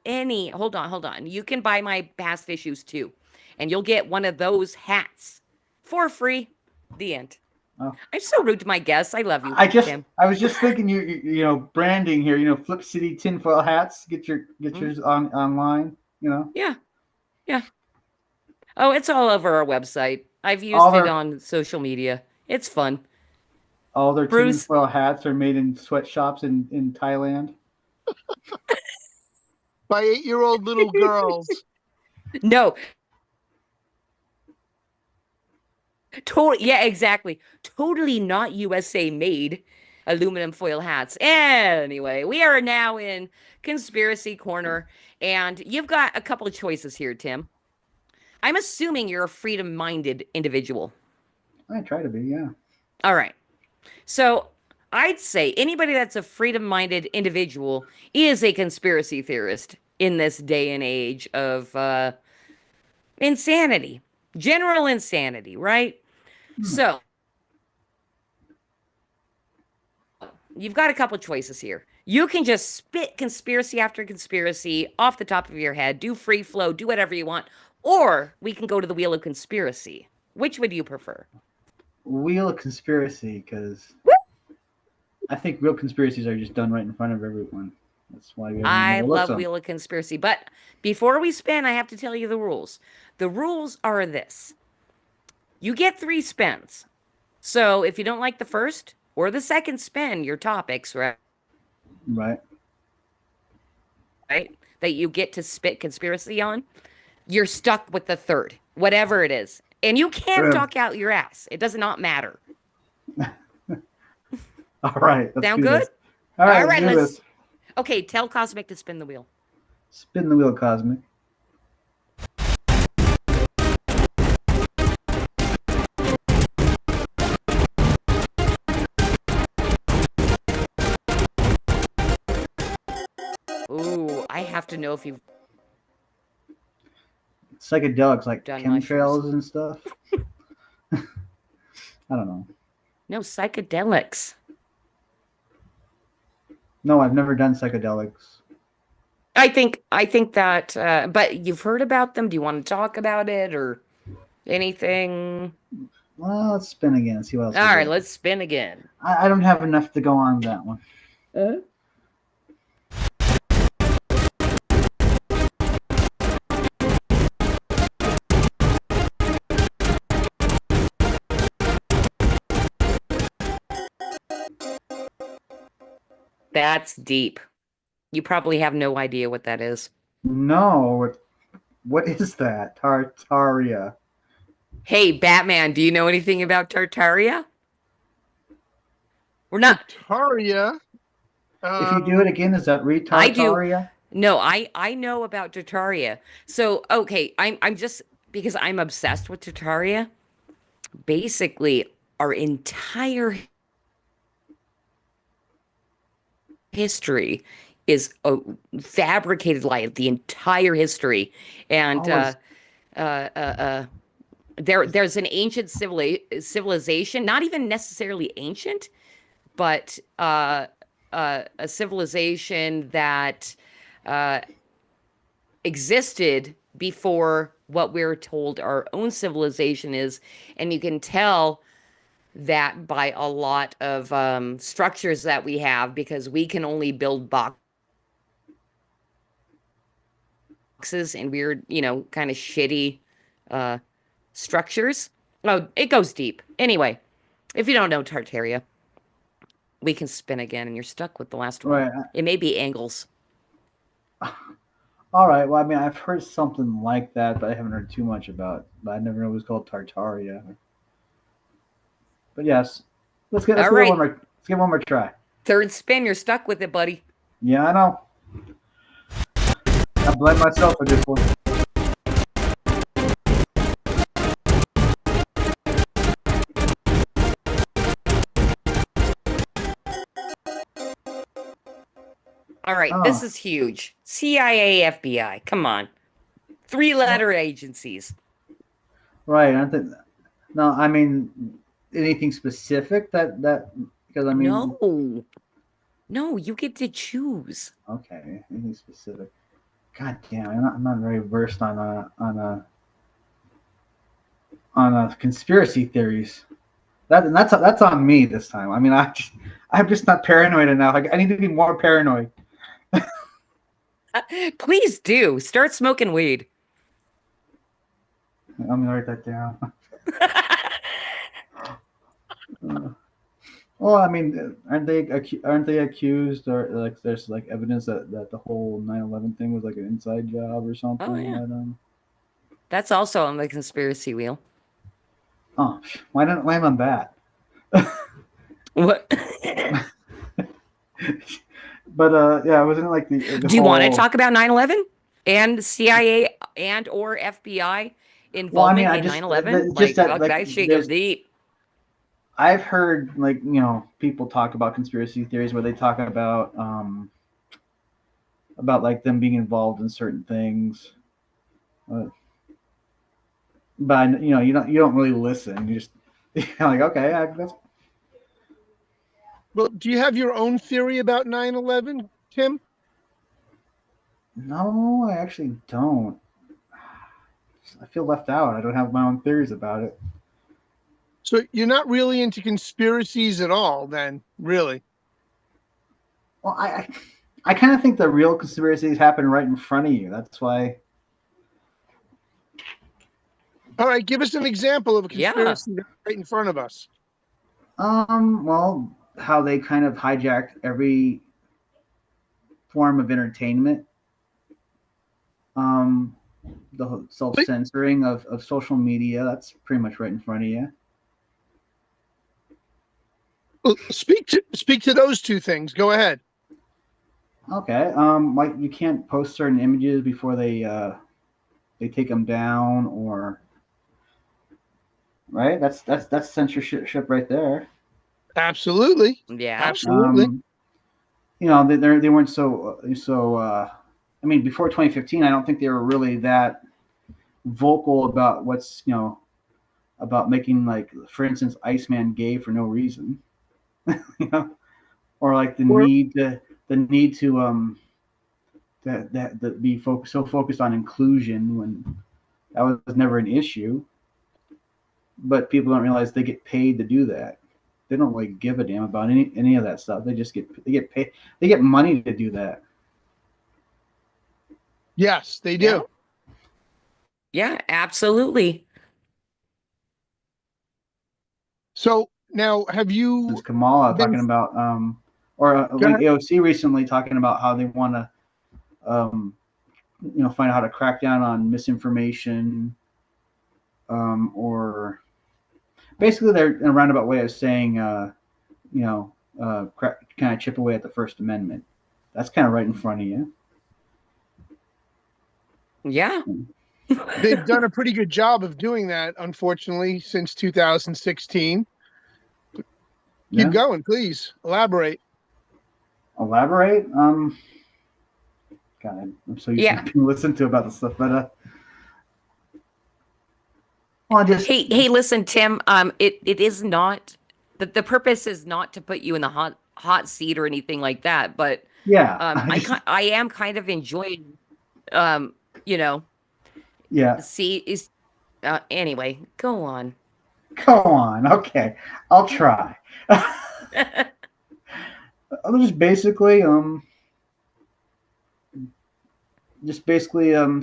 hold on, you can buy my past issues too, and you'll get one of those hats for free. The end. Oh. I'm so rude to my guests. I love you, Tim. I was just thinking, you know, branding here. Flip City tinfoil hats. Get yours online. Yeah. Oh, it's all over our website. I've used it on social media. It's fun. All their tinfoil hats are made in sweatshops in Thailand. By 8-year-old little girls. No. Yeah, exactly. Totally not USA made aluminum foil hats. Anyway, we are now in Conspiracy Corner, and you've got a couple of choices here, Tim. I'm assuming you're a freedom-minded individual. I try to be, yeah. All right. So I'd say anybody that's a freedom-minded individual is a conspiracy theorist in this day and age of insanity, general insanity, right? So you've got a couple choices here. You can just spit conspiracy after conspiracy off the top of your head, do free flow, do whatever you want, or we can go to the wheel of conspiracy. Which would you prefer? Wheel of conspiracy, because I think real conspiracies are just done right in front of everyone. That's why I love Wheel of Conspiracy. But before we spin, I have to tell you the rules. The rules are this. You get 3 spins. So if you don't like the first or the second spin, your topics, right? Right. Right? That you get to spit conspiracy on, you're stuck with the third, whatever it is. And you can talk out your ass. It does not matter. All right. Sound good? This. All right, let's. Okay, tell Cosmic to spin the wheel. Spin the wheel, Cosmic. Ooh, I have to know if you've Psychedelics like done chemtrails and stuff. I don't know. No, psychedelics. No, I've never done psychedelics. I think that, but you've heard about them. Do you want to talk about it or anything? Well, let's spin again. See what else. All right, let's spin again. I don't have enough to go on that one. That's deep. You probably have no idea what that is. No, what is that? Tartaria. Hey, Batman, do you know anything about Tartaria? We're not. Tartaria. If you do it again, is that retartaria? I do. No, I know about Tartaria. So, okay, I'm just, because I'm obsessed with Tartaria, basically our entire history is a fabricated lie, the entire history. And there's an ancient civilization, not even necessarily ancient, but a civilization that existed before what we're told our own civilization is. And you can tell that by a lot of structures that we have, because we can only build boxes and weird, kind of shitty structures. Oh, it goes deep. Anyway, if you don't know Tartaria, we can spin again and you're stuck with the last one. Right. It may be angles. All right. Well, I mean, I've heard something like that, but I haven't heard too much about it. But I never knew it was called Tartaria. But yes, let's get one more try. Third spin, you're stuck with it, buddy. Yeah, I know. I blame myself for this one. All right, This is huge. CIA, FBI, come on. 3-letter agencies. Right. No, I mean, anything specific that because I mean. No, you get to choose. Okay, anything specific. God damn, I'm not very versed on conspiracy theories. That's on me this time. I mean, I'm just not paranoid enough. I need to be more paranoid. Please do start smoking weed. I'm gonna write that down. Well, I mean, aren't they accused, or like there's like evidence that the whole 9/11 thing was like an inside job or something? Oh, yeah. That, That's also on the conspiracy wheel. Oh, why don't land on that? What? But yeah, wasn't it like the Do you want to talk about 9/11 and CIA and or FBI involvement I in just 9/11? just that Fuck, like that shit goes deep. I've heard like people talk about conspiracy theories where they talk about like them being involved in certain things, but you don't really listen. You just like okay, that's. Well, do you have your own theory about 9/11, Tim? No, I actually don't. I feel left out. I don't have my own theories about it. So you're not really into conspiracies at all, then, really? Well, I kind of think the real conspiracies happen right in front of you. That's why. All right, give us an example of a Yeah. conspiracy that's right in front of us. Well, how they kind of hijacked every form of entertainment. The self-censoring of social media, that's pretty much right in front of you. Well, speak to those two things. Go ahead. Okay. Like you can't post certain images before they take them down, or right? That's censorship right there. Absolutely. Yeah. Absolutely. They weren't so. I mean, before 2015, I don't think they were really that vocal about what's about making, like, for instance, Iceman gay for no reason, or like the need to be focused on inclusion when that was never an issue. But people don't realize they get paid to do that. They don't really give a damn about any of that stuff. They get paid. They get money to do that. Yes, they do. Yeah, absolutely. So now, have you? This Kamala talking about AOC recently talking about how they want to, find out how to crack down on misinformation, or basically they're in a roundabout way of saying, kind of chip away at the First Amendment. That's kind of right in front of you. Yeah. They've done a pretty good job of doing that, unfortunately, since 2016. Keep going, please. Elaborate. Elaborate? God, I'm so used to being listened to about this stuff, but Hey, listen, Tim. It is not the purpose is not to put you in the hot seat or anything like that. But I am kind of enjoying, Yeah. See, is anyway. Go on. Go on. Okay, I'll try. Just basically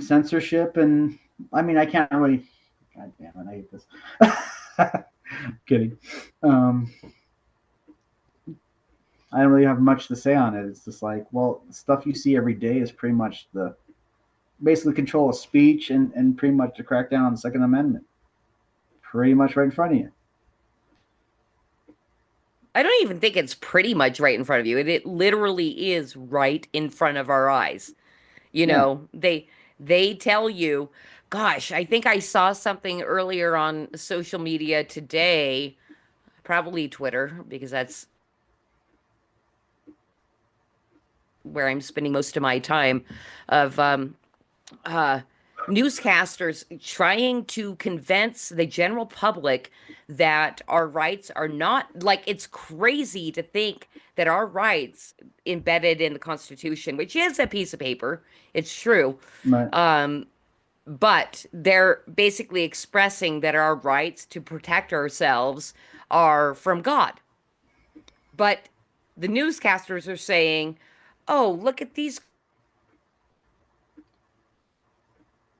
censorship, and I mean I can't really. God damn it, I hate this. Kidding. I don't really have much to say on it. It's just like, well, the stuff you see every day is pretty much basically control of speech and pretty much to crack down on the Second Amendment. Pretty much right in front of you. I don't even think it's pretty much right in front of you. It literally is right in front of our eyes. They tell you, gosh, I think I saw something earlier on social media today, probably Twitter, because that's where I'm spending most of my time, of newscasters trying to convince the general public that our rights are not, like, it's crazy to think that our rights embedded in the Constitution, which is a piece of paper, it's true, right. But they're basically expressing that our rights to protect ourselves are from God. But the newscasters are saying, oh, look at these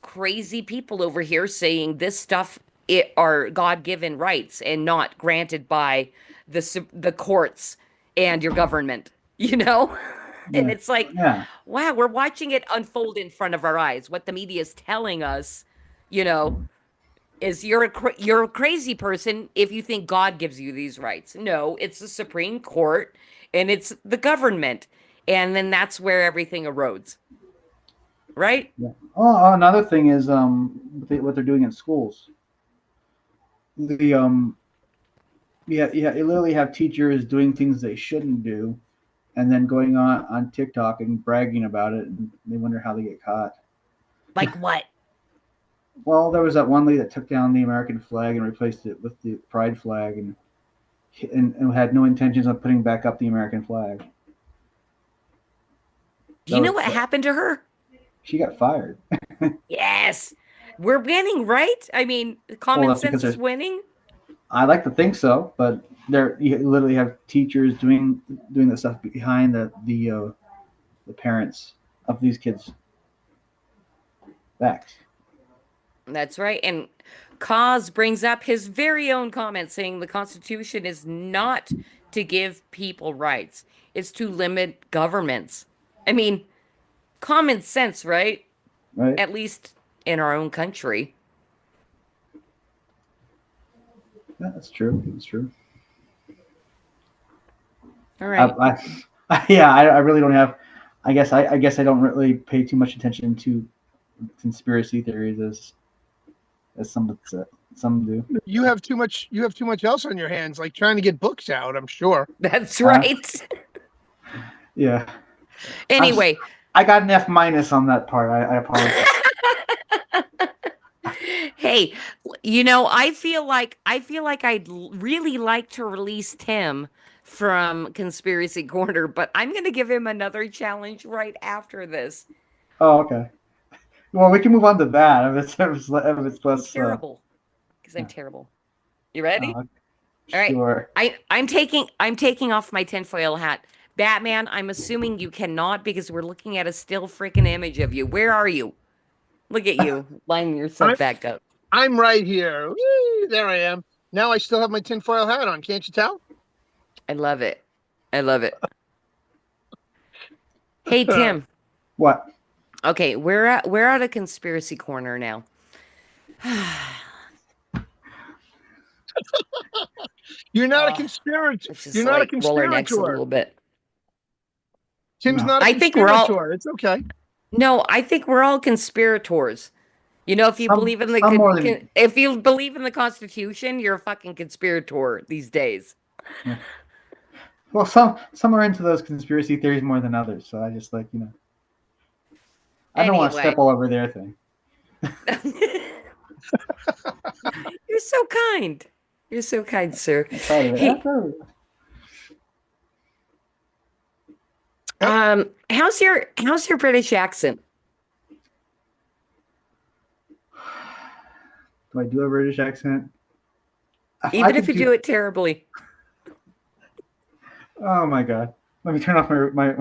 crazy people over here saying this stuff are God-given rights and not granted by the courts and your government, And it's like, wow, we're watching it unfold in front of our eyes. What the media is telling us, is you're a crazy person if you think God gives you these rights. No, it's the Supreme Court and it's the government. And then that's where everything erodes. right? Yeah. Oh, another thing is what they're doing in schools. You literally have teachers doing things they shouldn't do, and then going on TikTok and bragging about it, and they wonder how they get caught. Like what? Well, there was that one lady that took down the American flag and replaced it with the pride flag, and had no intentions of putting back up the American flag. Do you know what happened to her? She got fired. Yes. We're winning, right? I mean, common sense is winning. I like to think so, but you literally have teachers doing the stuff behind the parents of these kids' backs. That's right. And Cos brings up his very own comment saying the Constitution is not to give people rights. It's to limit governments. I mean, common sense, right? Right. At least in our own country. Yeah, that's true. That's true. All right. I really don't have. I guess I don't really pay too much attention to conspiracy theories as some do. You have too much else on your hands, like trying to get books out, I'm sure. That's right. Yeah. Anyway, I got an F- on that part. I apologize. Hey, you know, I feel like I'd really like to release Tim from Conspiracy Corner, but I'm going to give him another challenge right after this. Oh, okay. Well, we can move on to that if it's less terrible. Because I'm terrible. You ready? All right. Sure. I'm taking off my tinfoil hat. Batman, I'm assuming you cannot because we're looking at a still freaking image of you. Where are you? Look at you. Line yourself back up. I'm right here. Whee, there I am. Now I still have my tinfoil hat on. Can't you tell? I love it. I love it. Hey, Tim. What? Okay, we're at a conspiracy corner now. You're not a conspirator. You're not a conspirator. Roll our necks a little bit. Tim's not a conspirator. I think we're all. It's okay. No, I think we're all conspirators. You know, if you believe in the Constitution, you're a fucking conspirator these days. Yeah. Well, some are into those conspiracy theories more than others, so I just I don't want to step all over their thing. You're so kind. You're so kind, sir. Hey, how's your British accent? Do I do a British accent? Even if you do it terribly. Oh my god! Let me turn off my.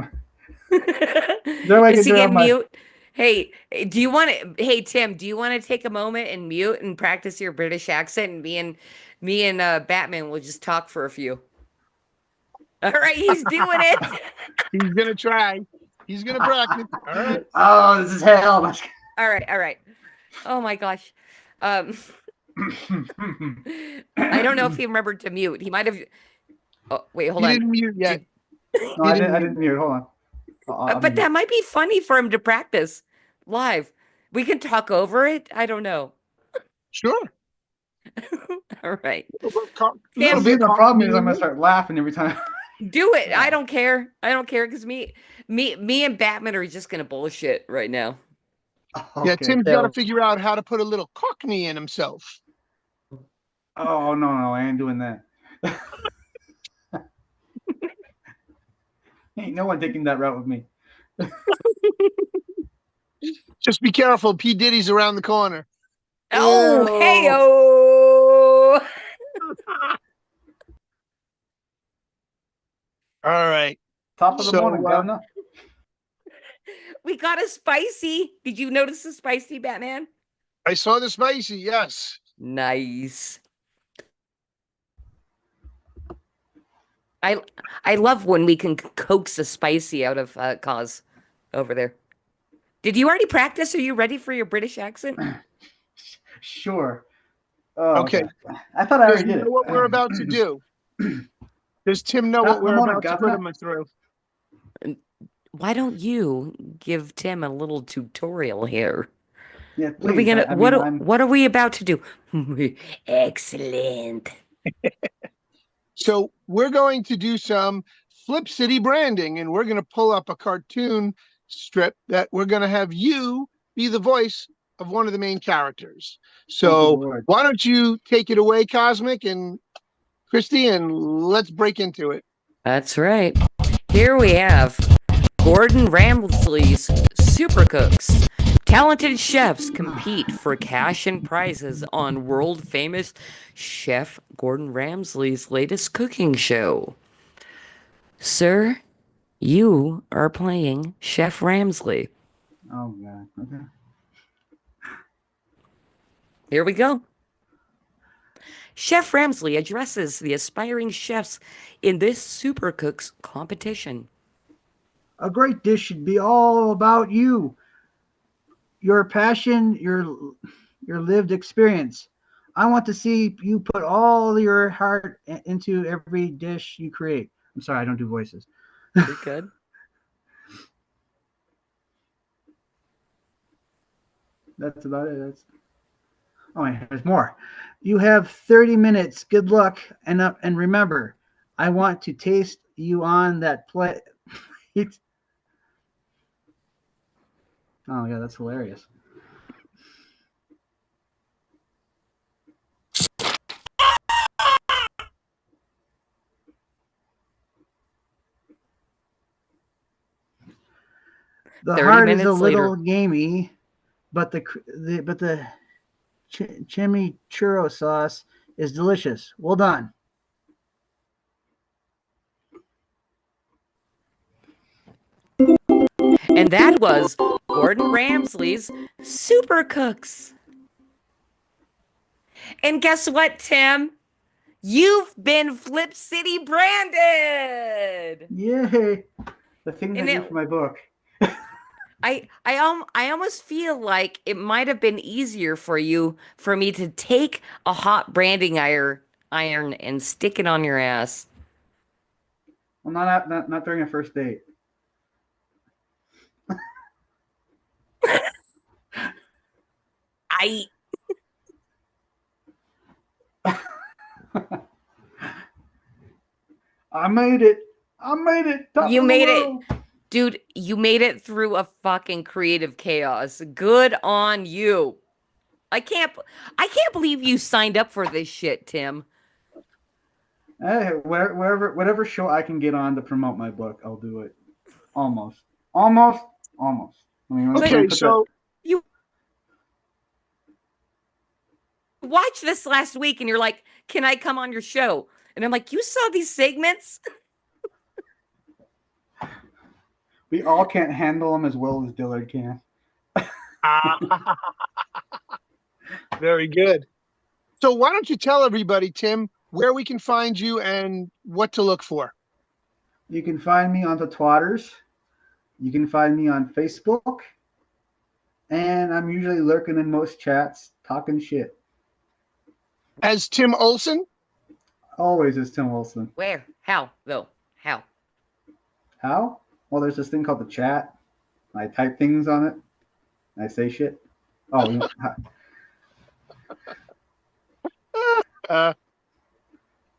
Is he getting mute? Hey, do you want to? Hey, Tim, do you want to take a moment and mute and practice your British accent? And me and Batman will just talk for a few. All right, he's doing it. He's gonna try. He's gonna practice. All right. Oh, this is hell. All right. Oh my gosh. I don't know if he remembered to mute. He might have. Oh, wait, hold on. He didn't mute yet. No, I didn't mute. Hold on. But that might be funny for him to practice live. We can talk over it. I don't know. Sure. All right. The problem is I'm gonna start laughing every time. Do it. I don't care. Because me and Batman are just gonna bullshit right now. Okay, yeah, Tim's got to figure out how to put a little Cockney in himself. Oh no, I ain't doing that. Ain't no one taking that route with me. Just be careful. P. Diddy's around the corner. Oh, hey-oh. All right. Top of the morning, Governor. We got a spicy. Did you notice the spicy, Batman? I saw the spicy, yes. Nice. I love when we can coax a spicy out of Cos over there. Did you already practice? Are you ready for your British accent? Sure. Okay. I thought I already did it. What we're about to do? Does Tim know what we're about to put him through? why don't you give Tim a little tutorial here? Yeah, What are we please. gonna? I mean, What are we about to do? Excellent. So we're going to do some Flip City branding, and we're going to pull up a cartoon strip that we're going to have you be the voice of one of the main characters. So why don't you take it away, Cosmic and Christy, and let's break into it. That's right. Here we have Gordon Ramsay's Super Cooks. Talented chefs compete for cash and prizes on world-famous Chef Gordon Ramsay's latest cooking show. Sir, you are playing Chef Ramsay. Oh, God. Okay. Here we go. Chef Ramsay addresses the aspiring chefs in this Super Cooks competition. A great dish should be all about you, your passion, your lived experience. I want to see you put all your heart into every dish you create. I'm sorry, I don't do voices. You're good. That's about it. Oh, there's more. You have 30 minutes. Good luck, and remember, I want to taste you on that plate. Oh yeah, that's hilarious. The heart is a little gamey, but the chimichurro sauce is delicious. Well done. And that was Gordon Ramsay's Super Cooks. And guess what, Tim? You've been Flip City branded. Yay! The thing I do for my book. I almost feel like it might have been easier for me to take a hot branding iron and stick it on your ass. Well, not during a first date. I made it. You made it. Dude, you made it through a fucking creative chaos. Good on you. I can't believe you signed up for this shit, Tim. Hey, whatever show I can get on to promote my book, I'll do it. Almost. I mean, okay, so you watched this last week and you're like, "Can I come on your show?" And I'm like, "You saw these segments?" We all can't handle them as well as Dillard can. Very good. So why don't you tell everybody, Tim, where we can find you and what to look for? You can find me on the Twatters. You can find me on Facebook. And I'm usually lurking in most chats, talking shit. As Tim Olson? Always as Tim Olson. Where? How, though? How? How? Well, there's this thing called the chat. I type things on it. I say shit. Oh,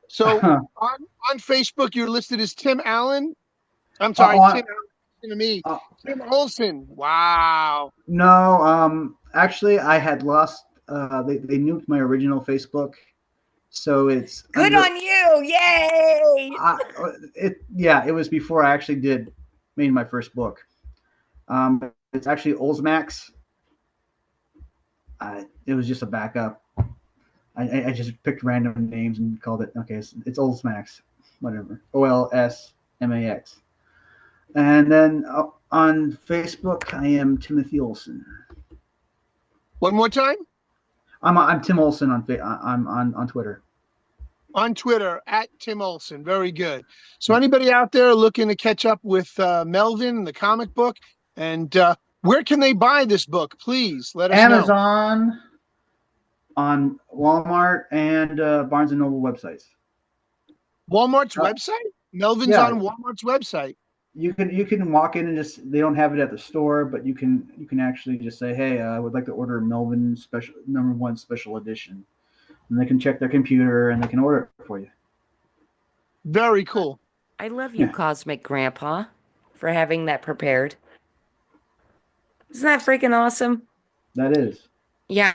so on Facebook, you're listed as Tim Allen. I'm sorry, Tim Allen to me. Tim Olson. Wow. No, actually, I had lost. They nuked my original Facebook, so it's good on you! Yay! It was before I actually made my first book. It's actually Olsmax. It was just a backup. I just picked random names and called it. Okay, it's Olsmax, whatever. OLSMAX. And then on Facebook, I am Timothy Olson. One more time. I'm Tim Olson on Twitter. On Twitter at Tim Olson. Very good. So anybody out there looking to catch up with Melvin, the comic book, and where can they buy this book? Please let us know. Amazon, on Walmart, and Barnes and Noble websites. Walmart's website? Melvin's on Walmart's website. You can walk in and just, they don't have it at the store, but you can actually just say, hey, I would like to order Melvin special #1 special edition, and they can check their computer and they can order it for you. Very cool. I love you, Cosmic Grandpa, for having that prepared. Isn't that freaking awesome? That is. Yeah.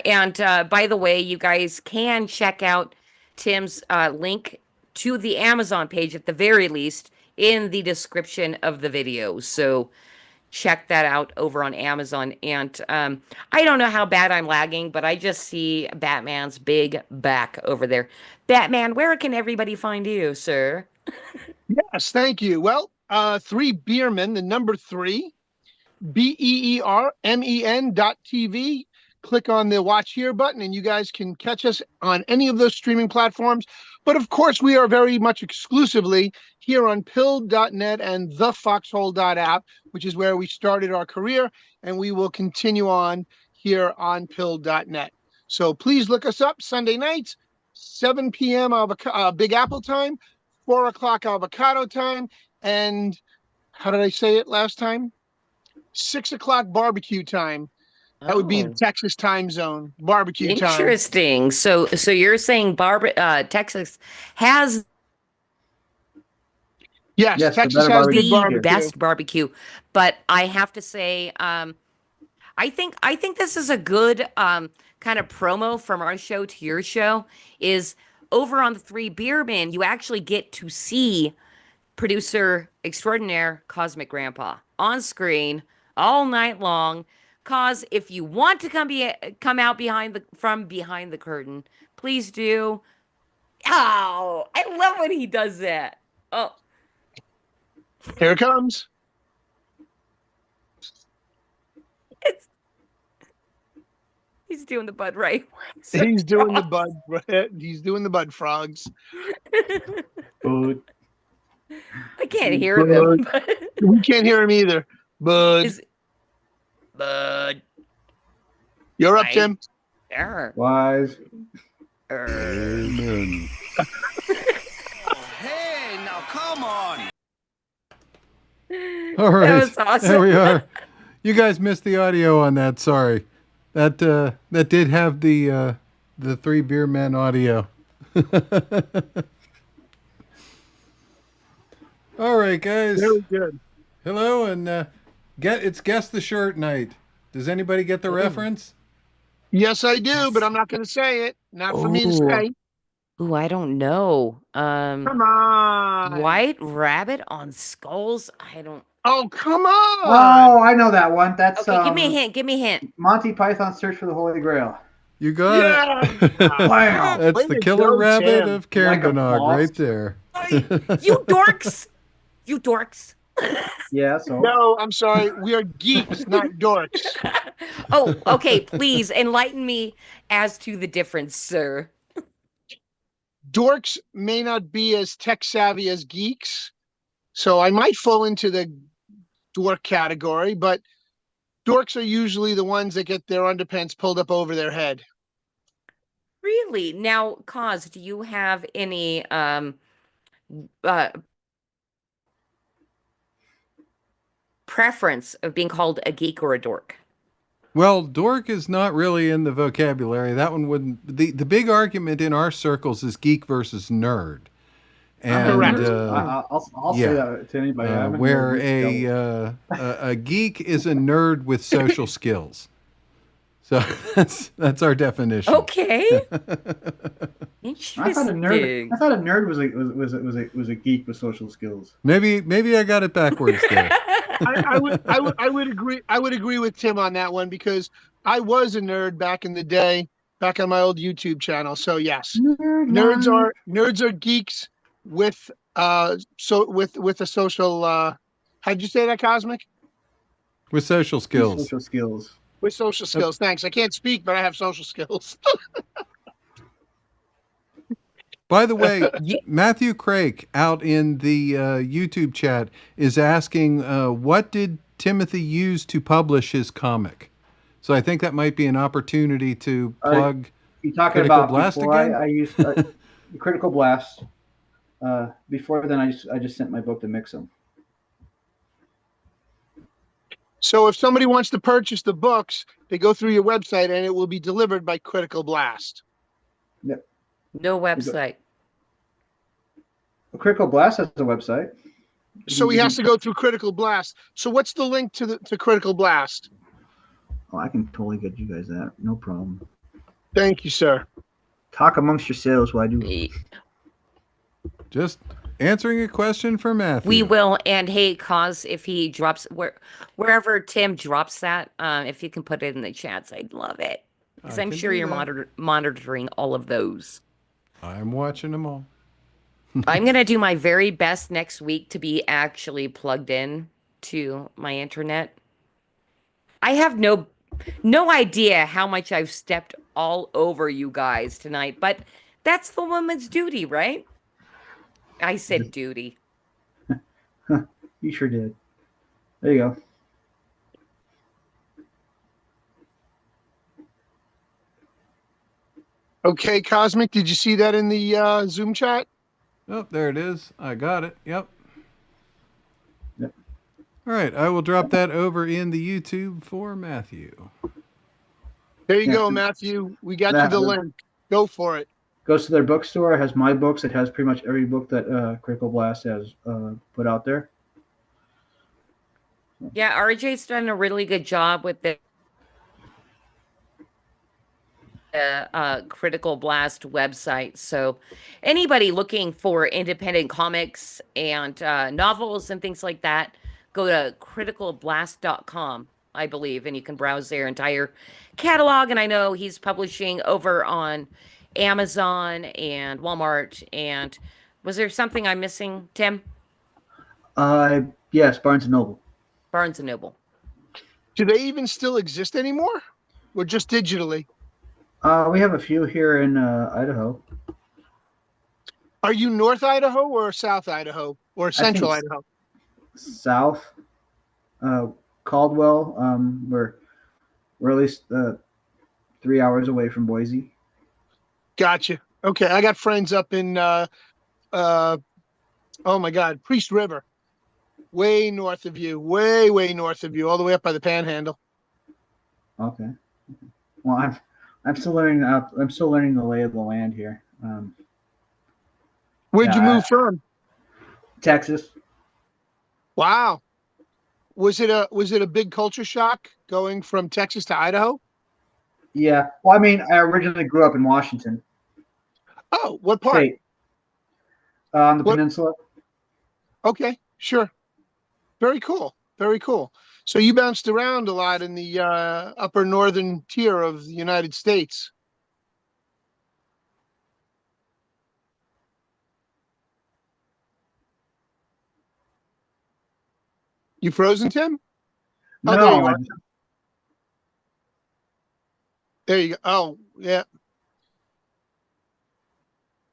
And by the way, you guys can check out Tim's link to the Amazon page at the very least in the description of the video. So check that out over on Amazon. And I don't know how bad I'm lagging, but I just see Batman's big back over there. Batman, where can everybody find you, sir? Yes, thank you. Well, 3 Beermen, the number 3, BEERMEN.TV. Click on the watch here button and you guys can catch us on any of those streaming platforms. But of course, we are very much exclusively here on pilled.net and thefoxhole.app, which is where we started our career, and we will continue on here on pilled.net. So please look us up Sunday nights, 7 p.m. Big Apple time, 4 o'clock avocado time, and how did I say it last time? 6 o'clock barbecue time. That would be the Texas time zone, barbecue time. Interesting. So you're saying Texas has Yes, Texas has the best barbecue. But I have to say, I think this is a good kind of promo from our show to your show. Is over on the 3 Beermen, you actually get to see producer extraordinaire Cosmic Grandpa on screen all night long. Cause if you want to come out from behind the curtain, please do. Oh, I love when he does that. Oh, here it comes. He's doing the bud right. He's doing the bud. He's doing the bud frogs. Bud. I can't hear him. We can't hear him either. Bud. Bud. You're up, Tim. Wise. Amen. Hey, now come on. All right. That was awesome. There we are. You guys missed the audio on that. Sorry. That did have the 3 Beermen audio. All right, guys. Very good. Hello, and it's Guess the Shirt night. Does anybody get the reference? Yes, I do, but I'm not going to say it. Not for me to say. Ooh, I don't know. Come on. White Rabbit on Skulls? I don't. Oh, come on. Oh, I know that one. That's Okay, give me a hint. Give me a hint. Monty Python's Search for the Holy Grail. You got it. Wow. That's Way the to killer go, rabbit Tim. of Cairnbanog boss. right there. You dorks! You dorks! Yeah, so. No, I'm sorry. We are geeks, not dorks. Oh, okay. Please enlighten me as to the difference, sir. Dorks may not be as tech savvy as geeks, so I might fall into the dork category, but dorks are usually the ones that get their underpants pulled up over their head. Really? Now, Cos, do you have any preference of being called a geek or a dork? Well, dork is not really in the vocabulary. That one wouldn't. The big argument in our circles is geek versus nerd. And Correct. I'll say that to anybody. where a geek is a nerd with social skills. So that's our definition. Okay. Interesting. I thought a nerd was a geek with social skills. Maybe I got it backwards there. I would agree. I would agree with Tim on that one because I was a nerd back in the day, back on my old YouTube channel. So yes, nerds are geeks with a social. How'd you say that, Cosmic? With social skills. Social skills. With social skills. Thanks. I can't speak, but I have social skills. By the way, Matthew Craig out in the YouTube chat is asking, what did Timothy use to publish his comic? So I think that might be an opportunity to plug. You talking Critical about Blast before again? I used Critical Blast. Before then, I just sent my book to mix them. So if somebody wants to purchase the books, they go through your website and it will be delivered by Critical Blast. Yep. No website. Critical Blast has a website. So he has to go through Critical Blast. So what's the link to Critical Blast? Oh, I can totally get you guys that. No problem. Thank you, sir. Talk amongst yourselves while I do. Just answering a question for Matthew. We will. And hey, Cos, if he drops wherever Tim drops that, if you can put it in the chats, I'd love it. Because I'm sure you're monitoring all of those. I'm watching them all. I'm going to do my very best next week to be actually plugged in to my internet. I have no idea how much I've stepped all over you guys tonight, but that's the woman's duty, right? I said duty. You sure did. There you go. Okay, Cosmic, did you see that in the Zoom chat? Oh, there it is. I got it. Yep. Yep. All right. I will drop that over in the YouTube for Matthew. There you go, Matthew. We got you the link. Go for it. Goes to their bookstore. It has my books. It has pretty much every book that Critical Blast has put out there. Yeah, RJ's done a really good job with the Critical Blast website. So anybody looking for independent comics and novels and things like that, go to criticalblast.com, I believe, and you can browse their entire catalog. And I know he's publishing over on Amazon and Walmart. And was there something I'm missing, Tim? Yes, Barnes & Noble. Barnes & Noble. Do they even still exist anymore? Or just digitally? We have a few here in Idaho. Are you North Idaho or South Idaho or Central Idaho? South. Caldwell. We're at least 3 hours away from Boise. Gotcha. Okay, I got friends up in oh my God, Priest River, way north of you, way north of you, all the way up by the Panhandle. Okay. Well, I'm still learning. I'm still learning the lay of the land here. Where'd you move from? Texas. Wow. Was it a big culture shock going from Texas to Idaho? Yeah. Well, I mean, I originally grew up in Washington. Oh, what part? State. On the peninsula. Okay, sure. Very cool. Very cool. So you bounced around a lot in the upper northern tier of the United States. You frozen, Tim? Oh, No, there you are. There you go. Oh, yeah.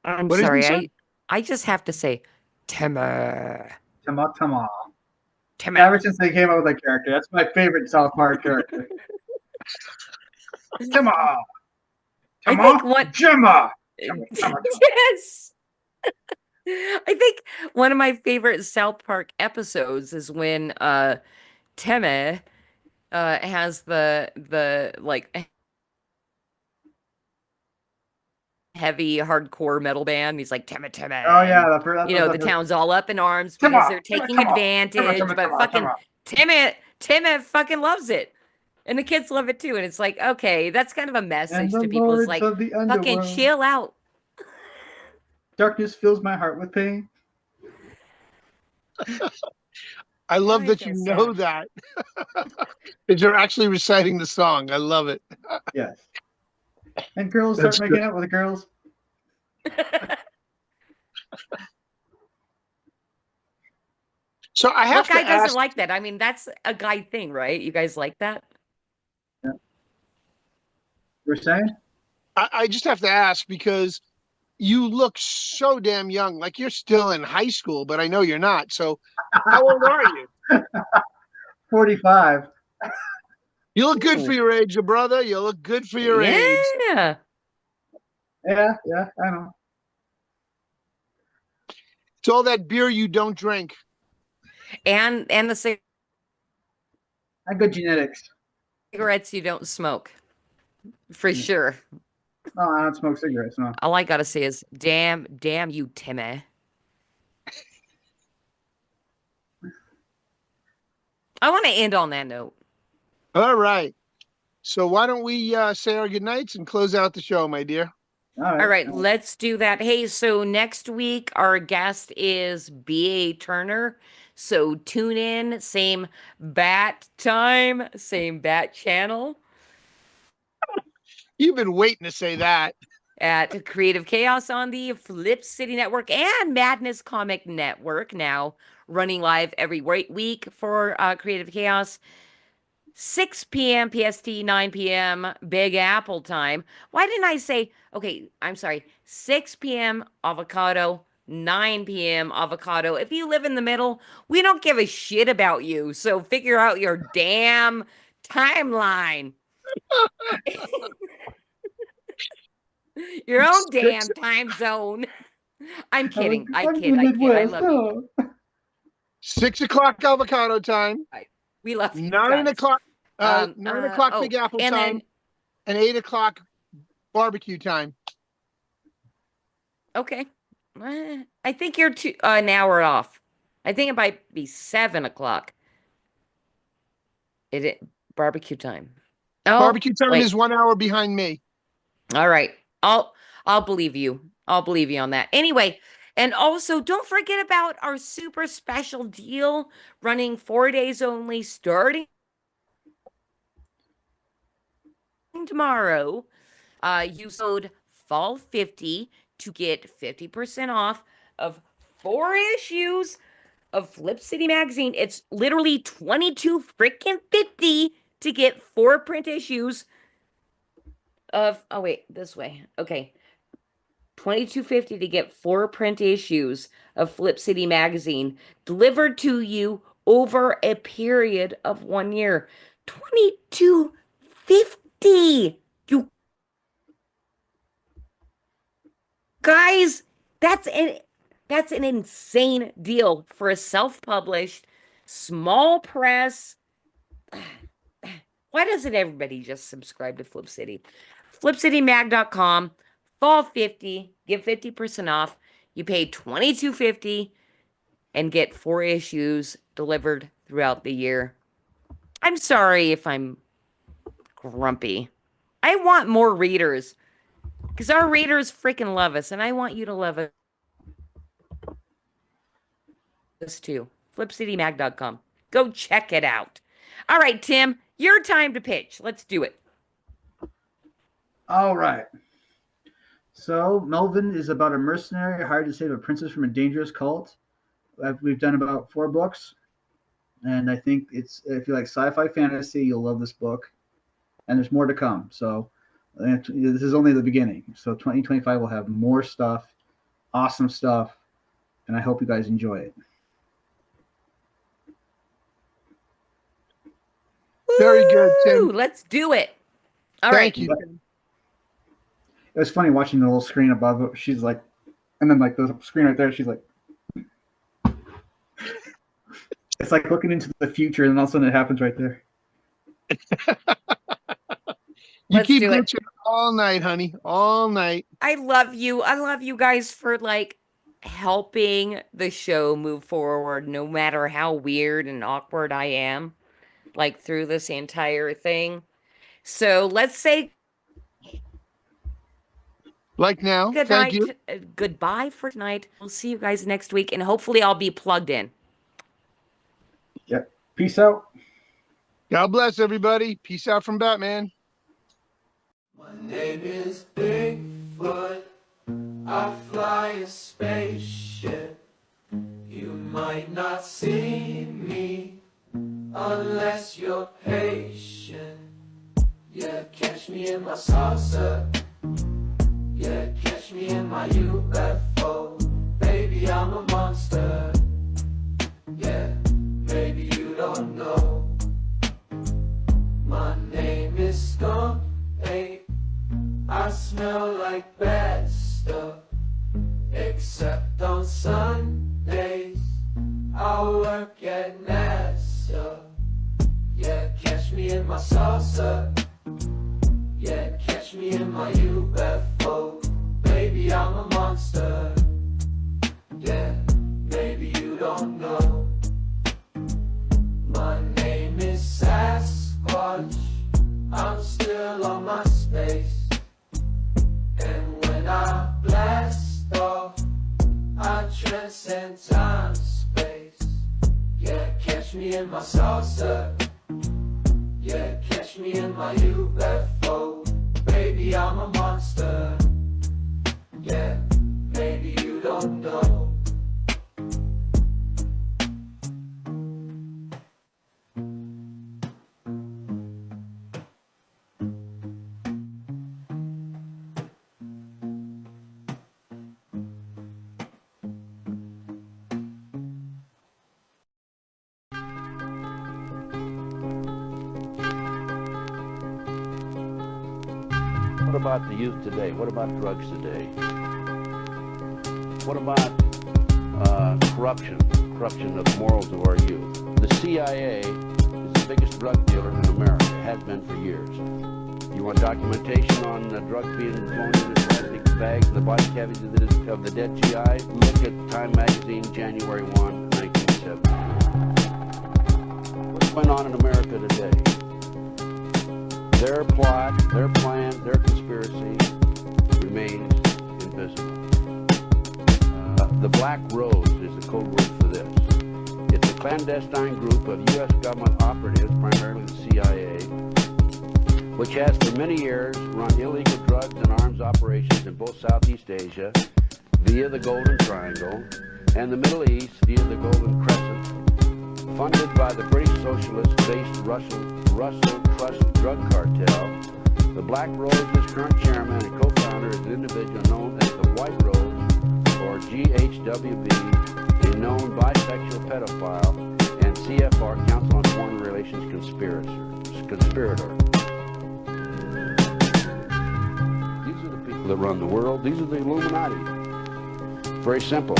I'm What did you say? sorry. I just have to say, Timmer. Ever since they came up with that character, that's my favorite South Park character. Timmer. I think what Jimmer. Yes. I think one of my favorite South Park episodes is when Timmy has the like heavy hardcore metal band. He's like Timmy. Oh yeah, the town's all up in arms because they're taking advantage. But fucking Timmy fucking loves it, and the kids love it too. And it's like, okay, that's kind of a message to people. It's like, fucking chill out. Darkness fills my heart with pain. I love that you know that. Because you're actually reciting the song. I love it. Yes. And girls start making out with the girls. So I have what guy to doesn't ask, like that? I mean, that's a guy thing, right? You guys like that? Yeah. You're saying? I just have to ask because you look so damn young. Like you're still in high school, but I know you're not. So how old are you? 45. You look good for your age, brother. You look good for your age. Yeah. Yeah, I know. It's all that beer you don't drink. And the I good genetics. cigarettes you don't smoke. For sure. Oh, I don't smoke cigarettes, no. All I gotta say is, damn you, Timmy. I want to end on that note. All right. So why don't we say our goodnights and close out the show, my dear? All right, let's do that. Hey, so next week our guest is B.A. Turner. So tune in, same bat time, same bat channel. You've been waiting to say that. At Creative Chaos on the Flip City Network and Madness Comic Network, now running live every week for Creative Chaos. 6 p.m. PST, 9 p.m. Big Apple time. Why didn't I say, okay, I'm sorry, 6 p.m. avocado, 9 p.m. avocado. If you live in the middle, we don't give a shit about you. So figure out your damn timeline. Your own damn time zone. I'm kidding. I kid. I love you. 6 o'clock avocado time. We love you. 9 o'clock. 9 o'clock Big Apple and time, and 8 o'clock barbecue time. Okay. I think you're an hour off. I think it might be 7 o'clock. Barbecue time. Oh, barbecue time is 1 hour behind me. All right. I'll believe you. I'll believe you on that. Anyway, and also don't forget about our super special deal running 4 days only, starting tomorrow. Use code FALL50 to get 50% off of 4 issues of Flip City magazine. It's literally $22.50 to get 4 print issues of, oh wait, this way. Okay. $22.50 to get 4 print issues of Flip City magazine delivered to you over a period of 1 year. $22.50. You guys, that's an insane deal for a self-published small press. Why doesn't everybody just subscribe to Flip City? FlipCityMag.com, fall 50, get 50% off. You pay $22.50 and get 4 issues delivered throughout the year. I'm sorry if I'm grumpy. I want more readers because our readers freaking love us, and I want you to love us too. FlipCityMag.com. Go check it out. All right, Tim, your time to pitch. Let's do it. All right. So Melvin is about a mercenary hired to save a princess from a dangerous cult. We've done about 4 books, and I think if you like sci-fi fantasy, you'll love this book. And there's more to come. So this is only the beginning. So 2025 will have more stuff, awesome stuff, and I hope you guys enjoy it. Very good, Tim. Let's do it. All Thank right. you. It was funny watching the little screen above it. She's like, and then like the screen right there, she's like, it's like looking into the future, and all of a sudden it happens right there. You keep glitching all night, honey, all night. I love you. I love you guys for like helping the show move forward, no matter how weird and awkward I am, like through this entire thing. So let's say like now. good Thank night. you. Goodbye for tonight. We'll see you guys next week, and hopefully I'll be plugged in. Yep. Peace out. God bless everybody. Peace out from Batman. My name is Bigfoot. I fly a spaceship. You might not see me unless you're patient. Yeah, catch me in my saucer. Yeah, catch me in my UFO. Baby, I'm a monster. Yeah, maybe you don't know. My name is Skunk Ape. I smell like bad stuff, except on Sunday. 10 times space. Yeah, catch me in my salsa. Yeah, catch me in my UFO. Baby, I'm a monster. Yeah, maybe you don't know. What about the youth today? What about drugs today? What about corruption of the morals of our youth? The CIA is the biggest drug dealer in America, has been for years. You want documentation on drugs being flown in plastic bags in the body cavities of the dead GI? Look at Time Magazine, January 1, 1970. What's going on in America today? Their plot, their plan, their conspiracy remains invisible. The Black Rose is the code word for this. It's a clandestine group of U.S. government operatives, primarily the CIA, which has for many years run illegal drugs and arms operations in both Southeast Asia via the Golden Triangle and the Middle East via the Golden Crescent, funded by the British socialist-based Russell Trust Drug Cartel. The Black Rose's current chairman and co-founder is an individual known as the White Rose, or GHWB, a known bisexual pedophile and CFR, Council on Foreign Relations conspirator. These are the people that run the world. These are the Illuminati. Very simple.